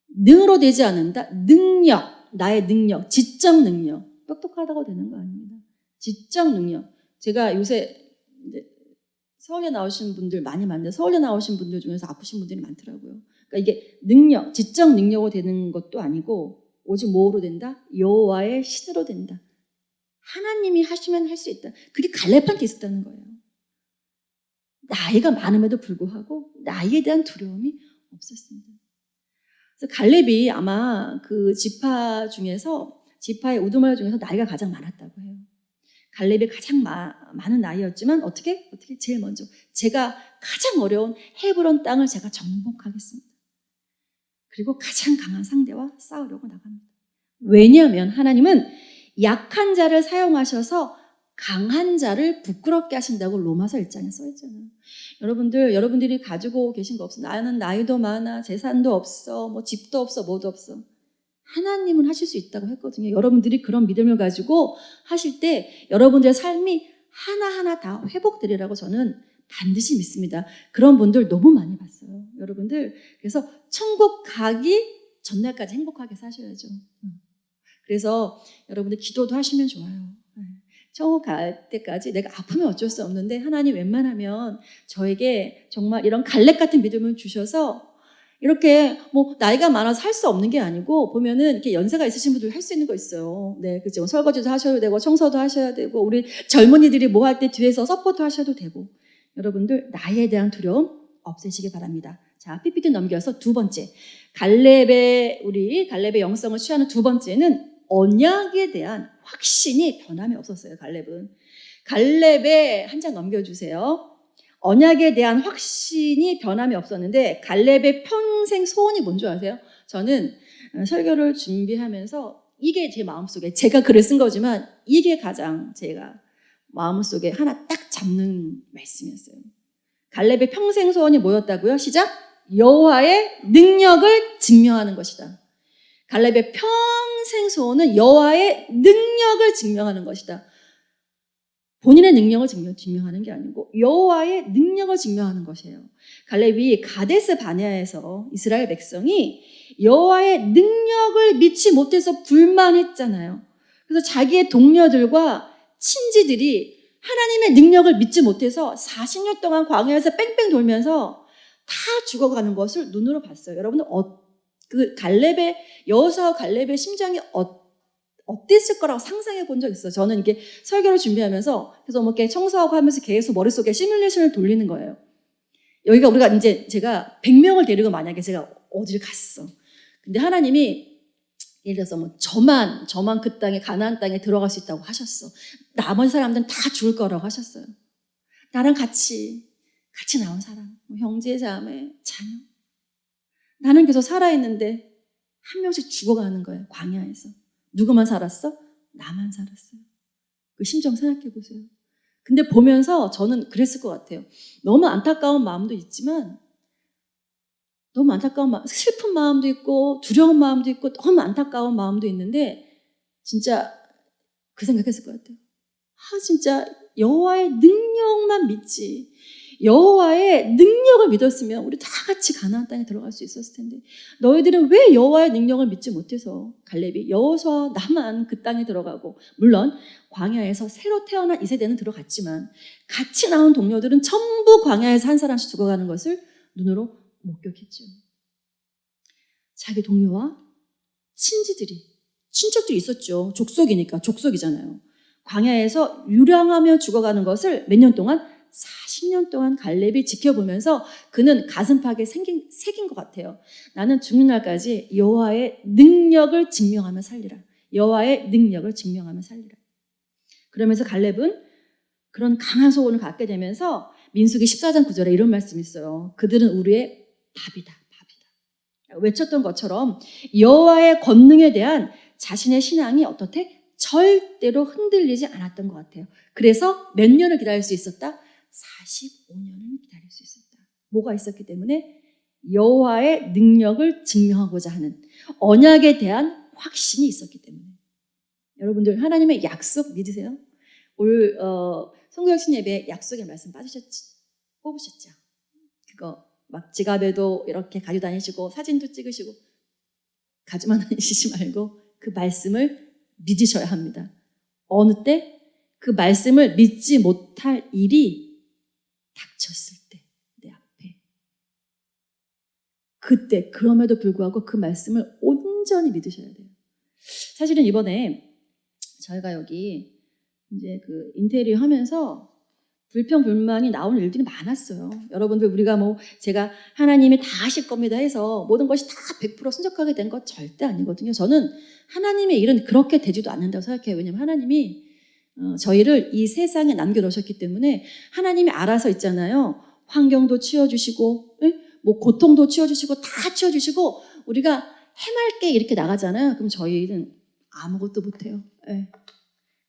능으로 되지 않는다. 능력, 나의 능력, 지적 능력. 똑똑하다고 되는 거 아닙니다. 지적 능력. 제가 요새 이제 서울에 나오신 분들 많이 만나요. 서울에 나오신 분들 중에서 아프신 분들이 많더라고요. 그러니까 이게 능력, 지적 능력으로 되는 것도 아니고 오직 뭐로 된다? 여호와의 신으로 된다. 하나님이 하시면 할 수 있다. 그게 갈렙한테 있었다는 거예요. 나이가 많음에도 불구하고 나이에 대한 두려움이 없었습니다. 그래서 갈렙이 아마 그 지파의 우두머리 중에서 나이가 가장 많았다고 해요. 갈렙이 가장 많은 나이였지만 어떻게 제일 먼저 제가 가장 어려운 헤브론 땅을 제가 정복하겠습니다. 그리고 가장 강한 상대와 싸우려고 나갑니다. 왜냐하면 하나님은 약한 자를 사용하셔서 강한 자를 부끄럽게 하신다고 로마서 1장에 써있잖아요. 여러분들이 가지고 계신 거 없어. 나는 나이도 많아, 재산도 없어, 뭐 집도 없어, 뭐도 없어. 하나님은 하실 수 있다고 했거든요. 여러분들이 그런 믿음을 가지고 하실 때 여러분들의 삶이 하나하나 다 회복되리라고 저는 반드시 믿습니다. 그런 분들 너무 많이 봤어요. 여러분들. 그래서 천국 가기 전날까지 행복하게 사셔야죠. 그래서 여러분들 기도도 하시면 좋아요. 천국 갈 때까지 내가 아프면 어쩔 수 없는데 하나님 웬만하면 저에게 정말 이런 갈렙 같은 믿음을 주셔서 이렇게 뭐 나이가 많아서 할 수 없는 게 아니고 보면은 이렇게 연세가 있으신 분들 할 수 있는 거 있어요. 네, 그죠. 설거지도 하셔도 되고 청소도 하셔야 되고 우리 젊은이들이 뭐 할 때 뒤에서 서포트 하셔도 되고 여러분들 나이에 대한 두려움 없애시기 바랍니다. 자, PPT 넘겨서 두 번째 갈렙의 영성을 취하는 두 번째는 언약에 대한 확신이 변함이 없었어요. 갈렙의 한 장 넘겨주세요. 언약에 대한 확신이 변함이 없었는데 갈렙의 평생 소원이 뭔지 아세요? 저는 설교를 준비하면서 이게 제 마음속에 제가 글을 쓴 거지만 이게 가장 제가 마음속에 하나 딱 잡는 말씀이었어요. 갈렙의 평생 소원이 뭐였다고요? 시작! 여호와의 능력을 증명하는 것이다. 갈렙의 평생 소원은 여호와의 능력을 증명하는 것이다. 본인의 능력을 증명하는 게 아니고 여호와의 능력을 증명하는 것이에요. 갈렙이 가데스 바네아에서 이스라엘 백성이 여호와의 능력을 믿지 못해서 불만했잖아요. 그래서 자기의 동료들과 친지들이 하나님의 능력을 믿지 못해서 40년 동안 광야에서 뺑뺑 돌면서 다 죽어가는 것을 눈으로 봤어요. 여러분들 여호수아 갈렙의 심정이 어땠을 거라고 상상해 본 적 있어요. 저는 이게 설교를 준비하면서 그래서 뭐 이렇게 청소하고 하면서 계속 머릿속에 시뮬레이션을 돌리는 거예요. 우리가 이제 제가 100명을 데리고 만약에 제가 어디를 갔어. 근데 하나님이 예를 들어서 뭐 저만 그 땅에 가나안 땅에 들어갈 수 있다고 하셨어. 나머지 사람들은 다 죽을 거라고 하셨어요. 나랑 같이 나온 사람, 뭐 형제, 자매, 자녀. 나는 계속 살아있는데 한 명씩 죽어가는 거예요. 광야에서. 누구만 살았어? 나만 살았어요. 그 심정 생각해 보세요. 근데 보면서 저는 그랬을 것 같아요. 너무 안타까운 마음도 있지만 너무 안타까운 마음, 슬픈 마음도 있고 두려운 마음도 있고 너무 안타까운 마음도 있는데 진짜 그 생각했을 것 같아요. 진짜 여호와의 능력만 믿지. 여호와의 능력을 믿었으면 우리 다 같이 가나안 땅에 들어갈 수 있었을 텐데 너희들은 왜 여호와의 능력을 믿지 못해서 갈렙이 여호수아와 나만 그 땅에 들어가고 물론 광야에서 새로 태어난 이 세대는 들어갔지만 같이 나온 동료들은 전부 광야에서 한 사람씩 죽어가는 것을 눈으로 목격했죠. 자기 동료와 친지들이 친척들이 있었죠. 족속이잖아요. 광야에서 유랑하며 죽어가는 것을 몇 년 동안 40년 동안 갈렙이 지켜보면서 그는 가슴팍에 새긴 것 같아요. 나는 죽는 날까지 여호와의 능력을 증명하며 살리라. 여호와의 능력을 증명하며 살리라. 그러면서 갈렙은 그런 강한 소원을 갖게 되면서 민수기 14장 9절에 이런 말씀이 있어요. 그들은 우리의 밥이다. 외쳤던 것처럼 여호와의 권능에 대한 자신의 신앙이 어떻게? 절대로 흔들리지 않았던 것 같아요. 그래서 몇 년을 기다릴 수 있었다? 45년을 기다릴 수 있었다. 뭐가 있었기 때문에? 여호와의 능력을 증명하고자 하는 언약에 대한 확신이 있었기 때문에. 여러분들 하나님의 약속 믿으세요? 오늘 성도혁신 예배에 약속의 말씀 뽑으셨죠? 그거 막 지갑에도 이렇게 가지고 다니시고 사진도 찍으시고 가지만 다니시지 말고 그 말씀을 믿으셔야 합니다. 어느 때? 그 말씀을 믿지 못할 일이 닥쳤을 때 내 앞에 그때 그럼에도 불구하고 그 말씀을 온전히 믿으셔야 돼요. 사실은 이번에 저희가 여기 이제 그 인테리어 하면서 불평불만이 나오는 일들이 많았어요. 여러분들 우리가 제가 하나님이 다 하실 겁니다 해서 모든 것이 다 100% 순적하게 된 것 절대 아니거든요. 저는 하나님의 일은 그렇게 되지도 않는다고 생각해요. 왜냐하면 하나님이 저희를 이 세상에 남겨놓으셨기 때문에 하나님이 알아서 있잖아요. 환경도 치워주시고 고통도 치워주시고 다 치워주시고 우리가 해맑게 이렇게 나가잖아요. 그럼 저희는 아무것도 못해요.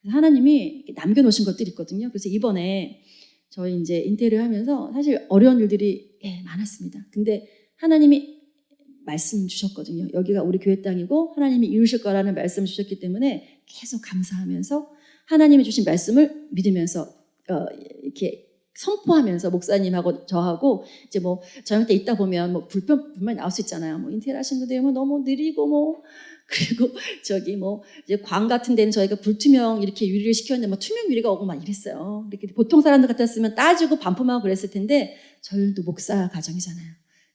하나님이 남겨놓으신 것들이 있거든요. 그래서 이번에 저희 이제 인테리어 하면서 사실 어려운 일들이 많았습니다. 근데 하나님이 말씀 주셨거든요. 여기가 우리 교회 땅이고 하나님이 이루실 거라는 말씀 주셨기 때문에 계속 감사하면서 하나님이 주신 말씀을 믿으면서 이렇게 선포하면서 목사님하고 저하고 이제 저녁 때 있다 보면 불만이 나올 수 있잖아요. 인테리어 하시는 분들이 너무 느리고 그리고 이제 광 같은 데는 저희가 불투명 이렇게 유리를 시켰는데 투명 유리가 오고 막 이랬어요. 이렇게 보통 사람들 같았으면 따지고 반품하고 그랬을 텐데 저희도 목사 가정이잖아요.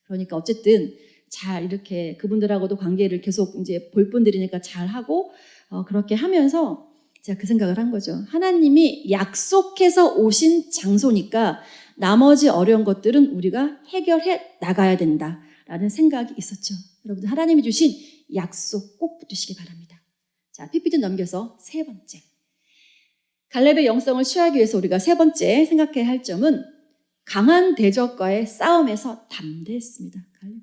그러니까 어쨌든 잘 이렇게 그분들하고도 관계를 계속 이제 볼 분들이니까 잘 하고 그렇게 하면서 제가 그 생각을 한 거죠. 하나님이 약속해서 오신 장소니까 나머지 어려운 것들은 우리가 해결해 나가야 된다라는 생각이 있었죠. 여러분들 하나님이 주신 약속 꼭 붙드시기 바랍니다. 자, PPT 넘겨서 세 번째. 갈렙의 영성을 취하기 위해서 우리가 세 번째 생각해야 할 점은 강한 대적과의 싸움에서 담대했습니다. 갈렙.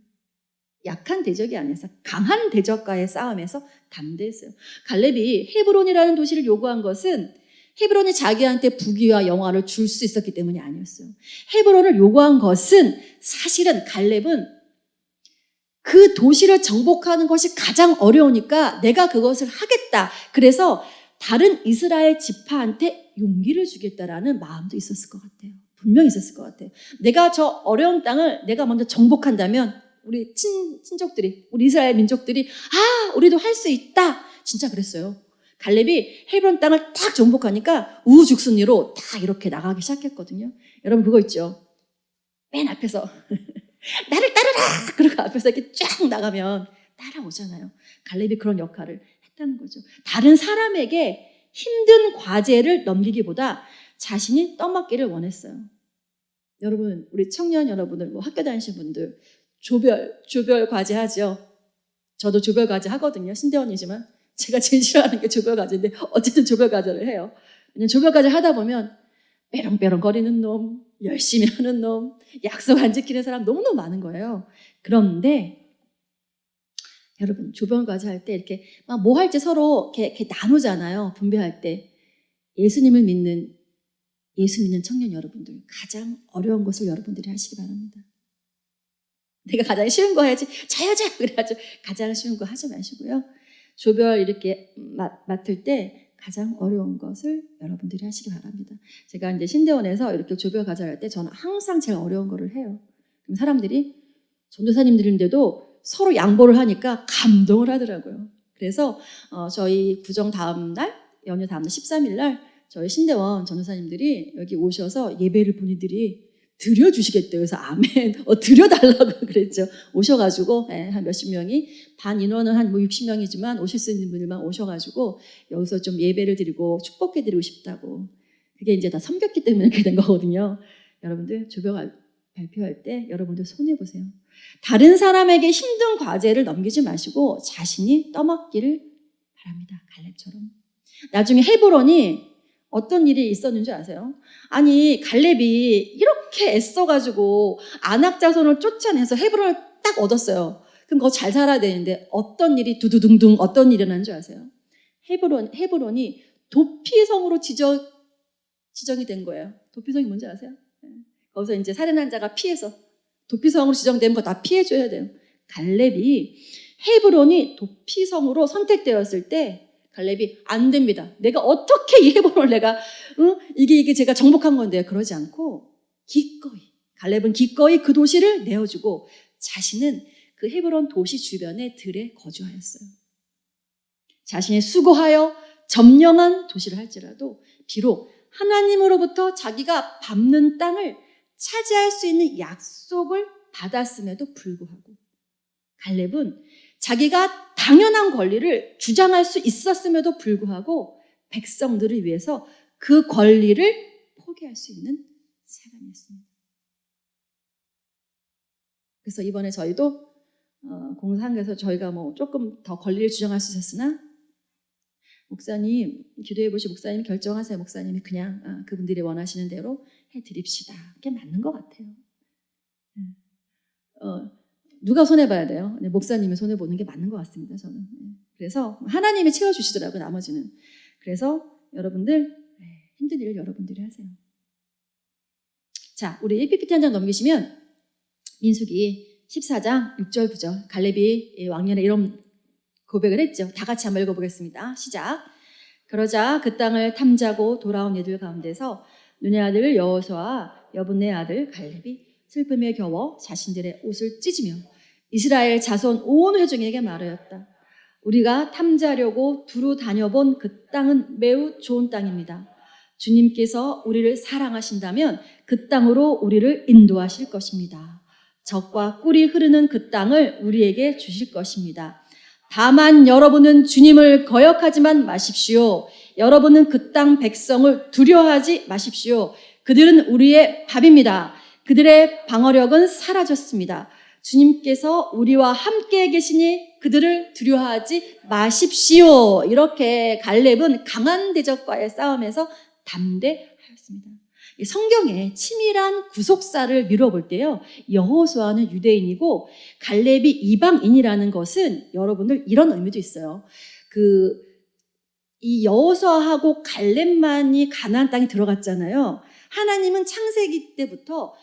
약한 대적이 아니어서 강한 대적과의 싸움에서 담대했어요. 갈렙이 헤브론이라는 도시를 요구한 것은 헤브론이 자기한테 부귀와 영화를 줄 수 있었기 때문이 아니었어요. 헤브론을 요구한 것은 사실은 갈렙은 그 도시를 정복하는 것이 가장 어려우니까 내가 그것을 하겠다. 그래서 다른 이스라엘 지파한테 용기를 주겠다라는 마음도 있었을 것 같아요. 분명히 있었을 것 같아요. 내가 저 어려운 땅을 내가 먼저 정복한다면 우리 친족들이, 우리 이스라엘 민족들이 우리도 할 수 있다. 진짜 그랬어요. 갈렙이 헤브론 땅을 딱 정복하니까 우후죽순위로 딱 이렇게 나가기 시작했거든요. 여러분 그거 있죠? 맨 앞에서 나를 따르라! 그리고 앞에서 이렇게 쫙 나가면 따라오잖아요. 갈렙이 그런 역할을 했다는 거죠. 다른 사람에게 힘든 과제를 넘기기보다 자신이 떠맡기를 원했어요. 여러분, 우리 청년 여러분들, 학교 다니시는 분들 조별 과제 하죠. 저도 조별 과제 하거든요. 신대원이지만 제가 제일 싫어하는 게 조별 과제인데 어쨌든 조별 과제를 해요. 왜냐면 조별 과제 하다 보면 빼렁빼렁 거리는 놈, 열심히 하는 놈, 약속 안 지키는 사람 너무너무 많은 거예요. 그런데 여러분 조별 과제 할 때 이렇게 막 뭐 할지 서로 이렇게 나누잖아요. 분배할 때 예수님을 믿는 예수 믿는 청년 여러분들, 가장 어려운 것을 여러분들이 하시기 바랍니다. 내가 가장 쉬운 거 해야지, 저요 그래가지고 가장 쉬운 거 하지 마시고요. 조별 이렇게 맡을 때 가장 어려운 것을 여러분들이 하시기 바랍니다. 제가 이제 신대원에서 이렇게 조별 과제할 때 저는 항상 제일 어려운 거를 해요. 그럼 사람들이 전도사님들인데도 서로 양보를 하니까 감동을 하더라고요. 그래서 저희 구정 다음 날, 연휴 다음 날 13일 날 저희 신대원 전도사님들이 여기 오셔서 예배를 본인들이 드려주시겠대요. 그래서 아멘, 드려달라고 그랬죠. 오셔가지고 한 몇십 명이, 반 인원은 한 60명이지만 오실 수 있는 분들만 오셔가지고 여기서 좀 예배를 드리고 축복해드리고 싶다고. 그게 이제 다 섬겼기 때문에 그렇게 된 거거든요. 여러분들 조별 발표할 때 여러분들 손해보세요. 다른 사람에게 힘든 과제를 넘기지 마시고 자신이 떠맡기를 바랍니다. 갈렙처럼. 나중에 헤브론이 어떤 일이 있었는지 아세요? 아니, 갈렙이 이렇게 애써가지고 아낙 자손을 쫓아내서 헤브론을 딱 얻었어요. 그럼 그거 잘 살아야 되는데 어떤 일이 두두둥둥 어떤 일이 일어난 줄 아세요? 헤브론이 도피성으로 지정이 된 거예요. 도피성이 뭔지 아세요? 거기서 이제 살인한 자가 피해서 도피성으로 지정되면 그거 다 피해줘야 돼요. 갈렙이 헤브론이 도피성으로 선택되었을 때 갈렙이 안 됩니다. 내가 어떻게 이 헤브론을 내가 이게 제가 정복한 건데 그러지 않고 기꺼이 갈렙은 기꺼이 그 도시를 내어주고 자신은 그 헤브론 도시 주변의 들에 거주하였어요. 자신이 수고하여 점령한 도시를 할지라도 비록 하나님으로부터 자기가 밟는 땅을 차지할 수 있는 약속을 받았음에도 불구하고 갈렙은 자기가 당연한 권리를 주장할 수 있었음에도 불구하고 백성들을 위해서 그 권리를 포기할 수 있는 사람이었습니다. 그래서 이번에 저희도 공사장에서 저희가 뭐 조금 더 권리를 주장할 수 있었으나 목사님, 기도해 보시 목사님 결정하세요. 목사님이 그냥 그분들이 원하시는 대로 해드립시다. 그게 맞는 것 같아요. 누가 손해봐야 돼요? 목사님이 손해보는 게 맞는 것 같습니다. 저는. 그래서 하나님이 채워주시더라고요. 나머지는. 그래서 여러분들 힘든 일을 여러분들이 하세요. 자, 우리 PPT 한 장 넘기시면 민수기 14장 6절 9절 갈렙이 왕년에 이런 고백을 했죠. 다 같이 한번 읽어보겠습니다. 시작. 그러자 그 땅을 탐지하고 돌아온 이들 가운데서 눈의 아들 여호수아와 여분의 아들 갈렙이 슬픔에 겨워 자신들의 옷을 찢으며 이스라엘 자손 온 회중에게 말하였다. 우리가 탐지하려고 두루 다녀본 그 땅은 매우 좋은 땅입니다. 주님께서 우리를 사랑하신다면 그 땅으로 우리를 인도하실 것입니다. 젖과 꿀이 흐르는 그 땅을 우리에게 주실 것입니다. 다만 여러분은 주님을 거역하지만 마십시오. 여러분은 그 땅 백성을 두려워하지 마십시오. 그들은 우리의 밥입니다. 그들의 방어력은 사라졌습니다. 주님께서 우리와 함께 계시니 그들을 두려워하지 마십시오. 이렇게 갈렙은 강한 대적과의 싸움에서 담대하였습니다. 성경에 치밀한 구속사를 미뤄볼 때요, 여호수아는 유대인이고 갈렙이 이방인이라는 것은 여러분들 이런 의미도 있어요. 이 여호수아하고 갈렙만이 가나안 땅에 들어갔잖아요. 하나님은 창세기 때부터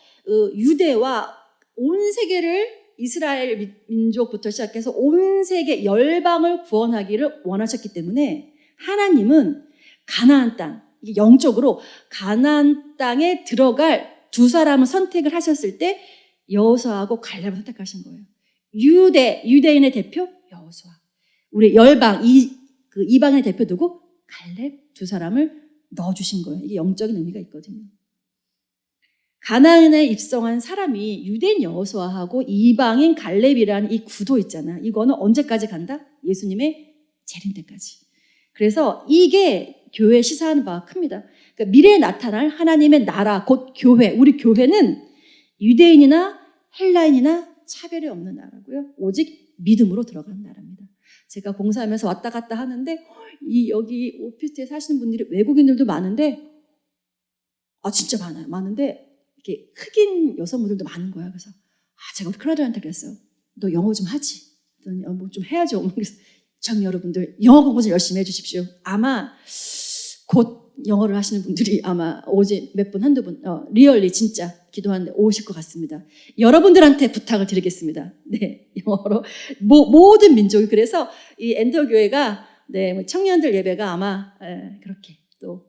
유대와 온 세계를 이스라엘 민족부터 시작해서 온 세계 열방을 구원하기를 원하셨기 때문에 하나님은 가나안 땅, 영적으로 가나안 땅에 들어갈 두 사람을 선택을 하셨을 때 여호수아하고 갈렙을 선택하신 거예요. 유대인의 대표 여호수아, 우리 열방 이방인의 대표 누구? 갈렙 두 사람을 넣어주신 거예요. 이게 영적인 의미가 있거든요. 가나안에 입성한 사람이 유대인 여호수아하고 이방인 갈렙이라는 이 구도 있잖아. 이거는 언제까지 간다? 예수님의 재림 때까지. 그래서 이게 교회에 시사하는 바가 큽니다. 그러니까 미래에 나타날 하나님의 나라, 곧 교회. 우리 교회는 유대인이나 헬라인이나 차별이 없는 나라고요. 오직 믿음으로 들어가는 나라입니다. 제가 공사하면서 왔다 갔다 하는데 여기 오피스텔에 사시는 분들이 외국인들도 많은데 진짜 많아요. 많은데 이렇게 흑인 여성분들도 많은 거야. 그래서 제가 우리 클라리한테 그랬어요. 너 영어 좀 하지? 그랬더니 뭐 좀 해야죠. 그래서 참 여러분들 영어 공부 좀 열심히 해주십시오. 아마 곧 영어를 하시는 분들이 아마 오지 몇 분, 한두 분, 리얼리 진짜 기도하는데 오실 것 같습니다. 여러분들한테 부탁을 드리겠습니다. 네, 영어로. 모든 민족이. 그래서 이 엔터 교회가, 네, 청년들 예배가 아마, 그렇게 또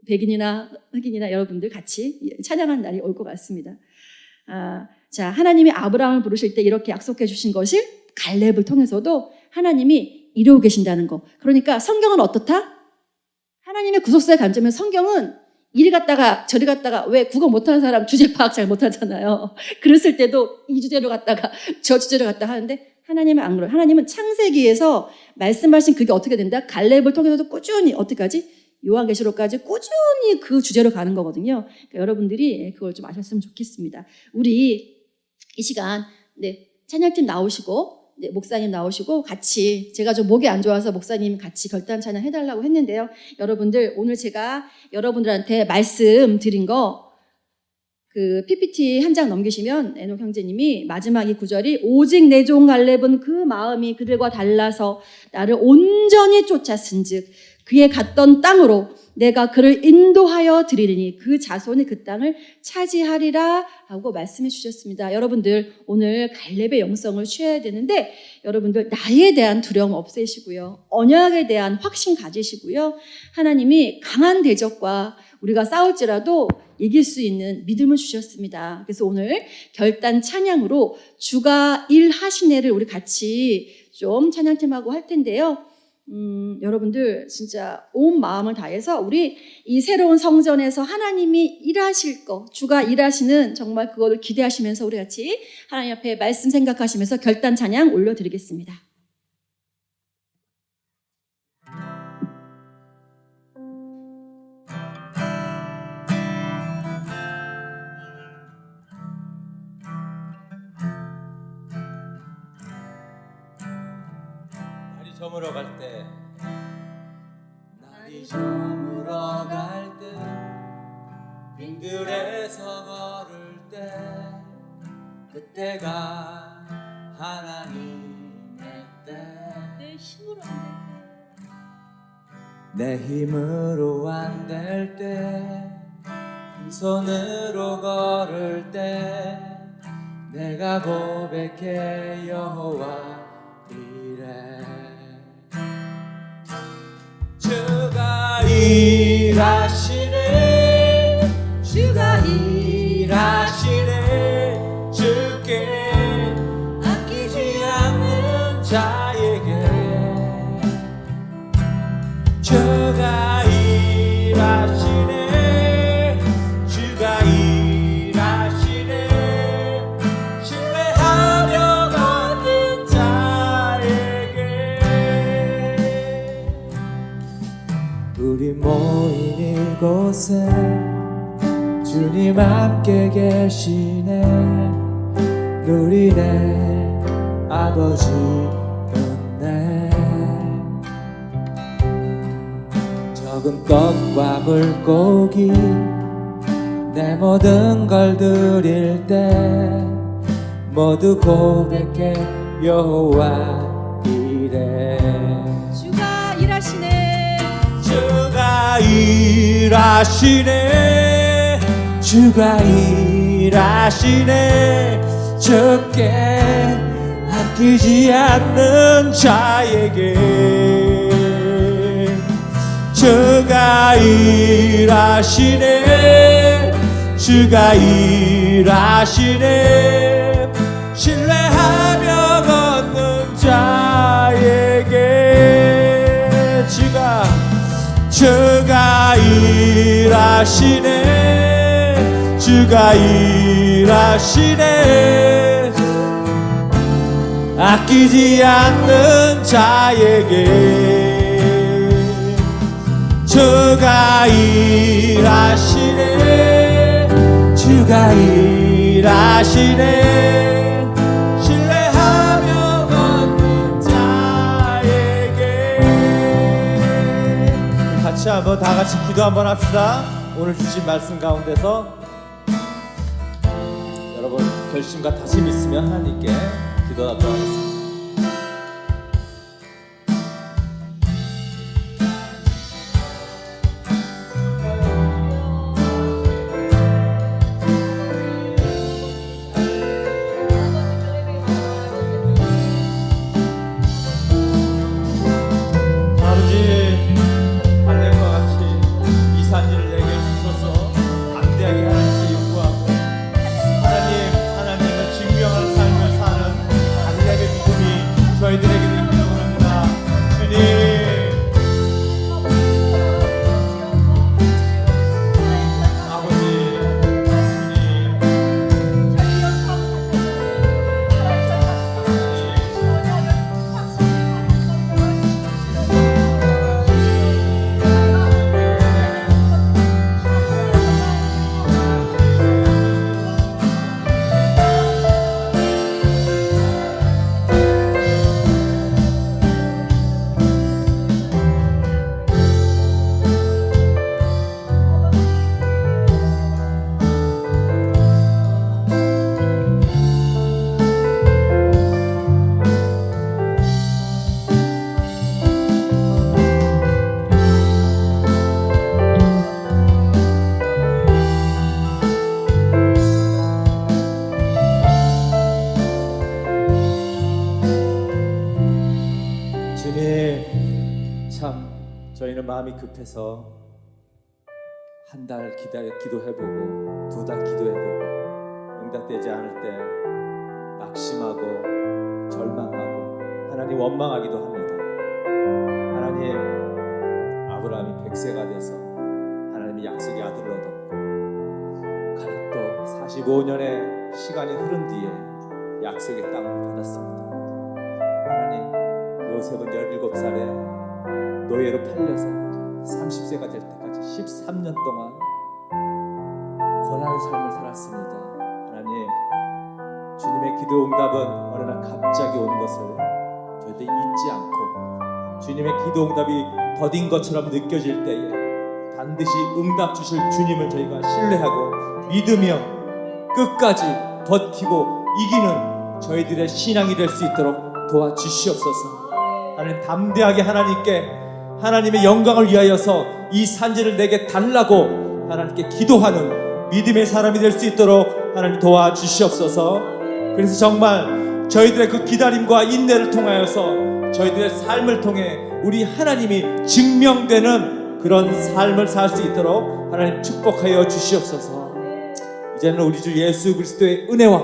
백인이나 흑인이나 여러분들 같이 찬양하는 날이 올 것 같습니다. 자, 하나님이 아브라함을 부르실 때 이렇게 약속해 주신 것을 갈렙을 통해서도 하나님이 이루고 계신다는 거. 그러니까 성경은 어떻다? 하나님의 구속사의 관점은 성경은 이리 갔다가 저리 갔다가, 왜 국어 못하는 사람 주제 파악 잘 못하잖아요. 그랬을 때도 이 주제로 갔다가 저 주제로 갔다 하는데 하나님은 안 그래요. 하나님은 창세기에서 말씀하신 그게 어떻게 된다? 갈렙을 통해서도 꾸준히 어떻게까지? 요한계시록까지 꾸준히 그 주제로 가는 거거든요. 그러니까 여러분들이 그걸 좀 아셨으면 좋겠습니다. 우리 이 시간, 네, 찬양팀 나오시고, 네, 목사님 나오시고 같이, 제가 좀 목이 안 좋아서 목사님 같이 결단 찬양 해달라고 했는데요. 여러분들, 오늘 제가 여러분들한테 말씀드린 거, 그 PPT 한 장 넘기시면 에녹 형제님이 마지막 이 구절이 오직 내 종 갈렙은 그 마음이 그들과 달라서 나를 온전히 쫓았은즉 그의 갔던 땅으로 내가 그를 인도하여 드리리니 그 자손이 그 땅을 차지하리라 하고 말씀해 주셨습니다. 여러분들 오늘 갈렙의 영성을 취해야 되는데 여러분들 나에 대한 두려움 없애시고요. 언약에 대한 확신 가지시고요. 하나님이 강한 대적과 우리가 싸울지라도 이길 수 있는 믿음을 주셨습니다. 그래서 오늘 결단 찬양으로 주가 일하시네를 우리 같이 좀 찬양팀하고 할 텐데요. 여러분들 진짜 온 마음을 다해서 우리 이 새로운 성전에서 하나님이 일하실 거, 주가 일하시는 정말 그거를 기대하시면서 우리 같이 하나님 앞에 말씀 생각하시면서 결단 찬양 올려드리겠습니다. 저물어 갈 때, 날이 저물어 갈 때, 빙들에서 걸을 때, 그때가 하나님의 때. 내 힘으로 안 될 때, 손으로 걸을 때, 내가 고백해 여호와 이래. 주가 일하시네, 주가 일하시네, 주께 아끼지 않는 자에게. 주가 일하시네, 주가 일하시네, 신뢰하려 하는 자에게. 우리 모인 이곳에 주님 함께 계시네. 누리네 아버지 은혜. 적은 떡과 물고기 내 모든 걸 드릴 때 모두 고백해 여호와 이래. 주가 일하시네, 주가 일하시네, 주가 일하시네, 적게 아끼지 않는 자에게. 주가 일하시네, 주가 일하시네, 신뢰하며 걷는 자에게. 주가 일하시네, 주가 일하시네, 아끼지 않는 자에게. 주가 일하시네, 주가 일하시네, 신뢰하며 걷는 자에게. 같이 한번 다 같이 기도 한번 합시다. 오늘 주신 말씀 가운데서 여러분 결심과 다짐 있으면 하나님께 기도하도록 하겠습니다. 저희는 마음이 급해서 한 달 기도해보고 2달 기도해보고 응답되지 않을 때 낙심하고 절망하고 하나님 원망하기도 합니다. 하나님, 아브라함이 100세가 돼서 하나님이 약속의 아들을 얻었고 가렙도 45년의 시간이 흐른 뒤에 약속의 땅을 받았습니다. 하나님, 요셉은 17살에 노예로 팔려서 30세가 될 때까지 13년 동안 고난의 삶을 살았습니다. 하나님, 주님의 기도 응답은 어느 날 갑자기 오는 것을 절대 잊지 않고 주님의 기도 응답이 더딘 것처럼 느껴질 때에 반드시 응답 주실 주님을 저희가 신뢰하고 믿으며 끝까지 버티고 이기는 저희들의 신앙이 될 수 있도록 도와주시옵소서. 하나님, 담대하게 하나님께 하나님의 영광을 위하여서 이 산지를 내게 달라고 하나님께 기도하는 믿음의 사람이 될 수 있도록 하나님 도와주시옵소서. 그래서 정말 저희들의 그 기다림과 인내를 통하여서 저희들의 삶을 통해 우리 하나님이 증명되는 그런 삶을 살 수 있도록 하나님 축복하여 주시옵소서. 이제는 우리 주 예수 그리스도의 은혜와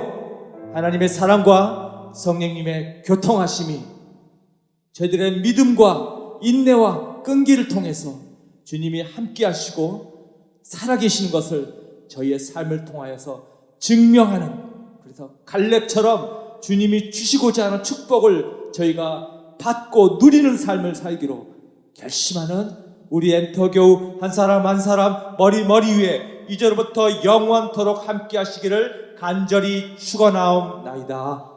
하나님의 사랑과 성령님의 교통하심이 저희들의 믿음과 인내와 끈기를 통해서 주님이 함께 하시고 살아계시는 것을 저희의 삶을 통하여서 증명하는, 그래서 갈렙처럼 주님이 주시고자 하는 축복을 저희가 받고 누리는 삶을 살기로 결심하는 우리 엔터교우 한 사람 한 사람 머리 위에 이제로부터 영원토록 함께 하시기를 간절히 축원하옵나이다.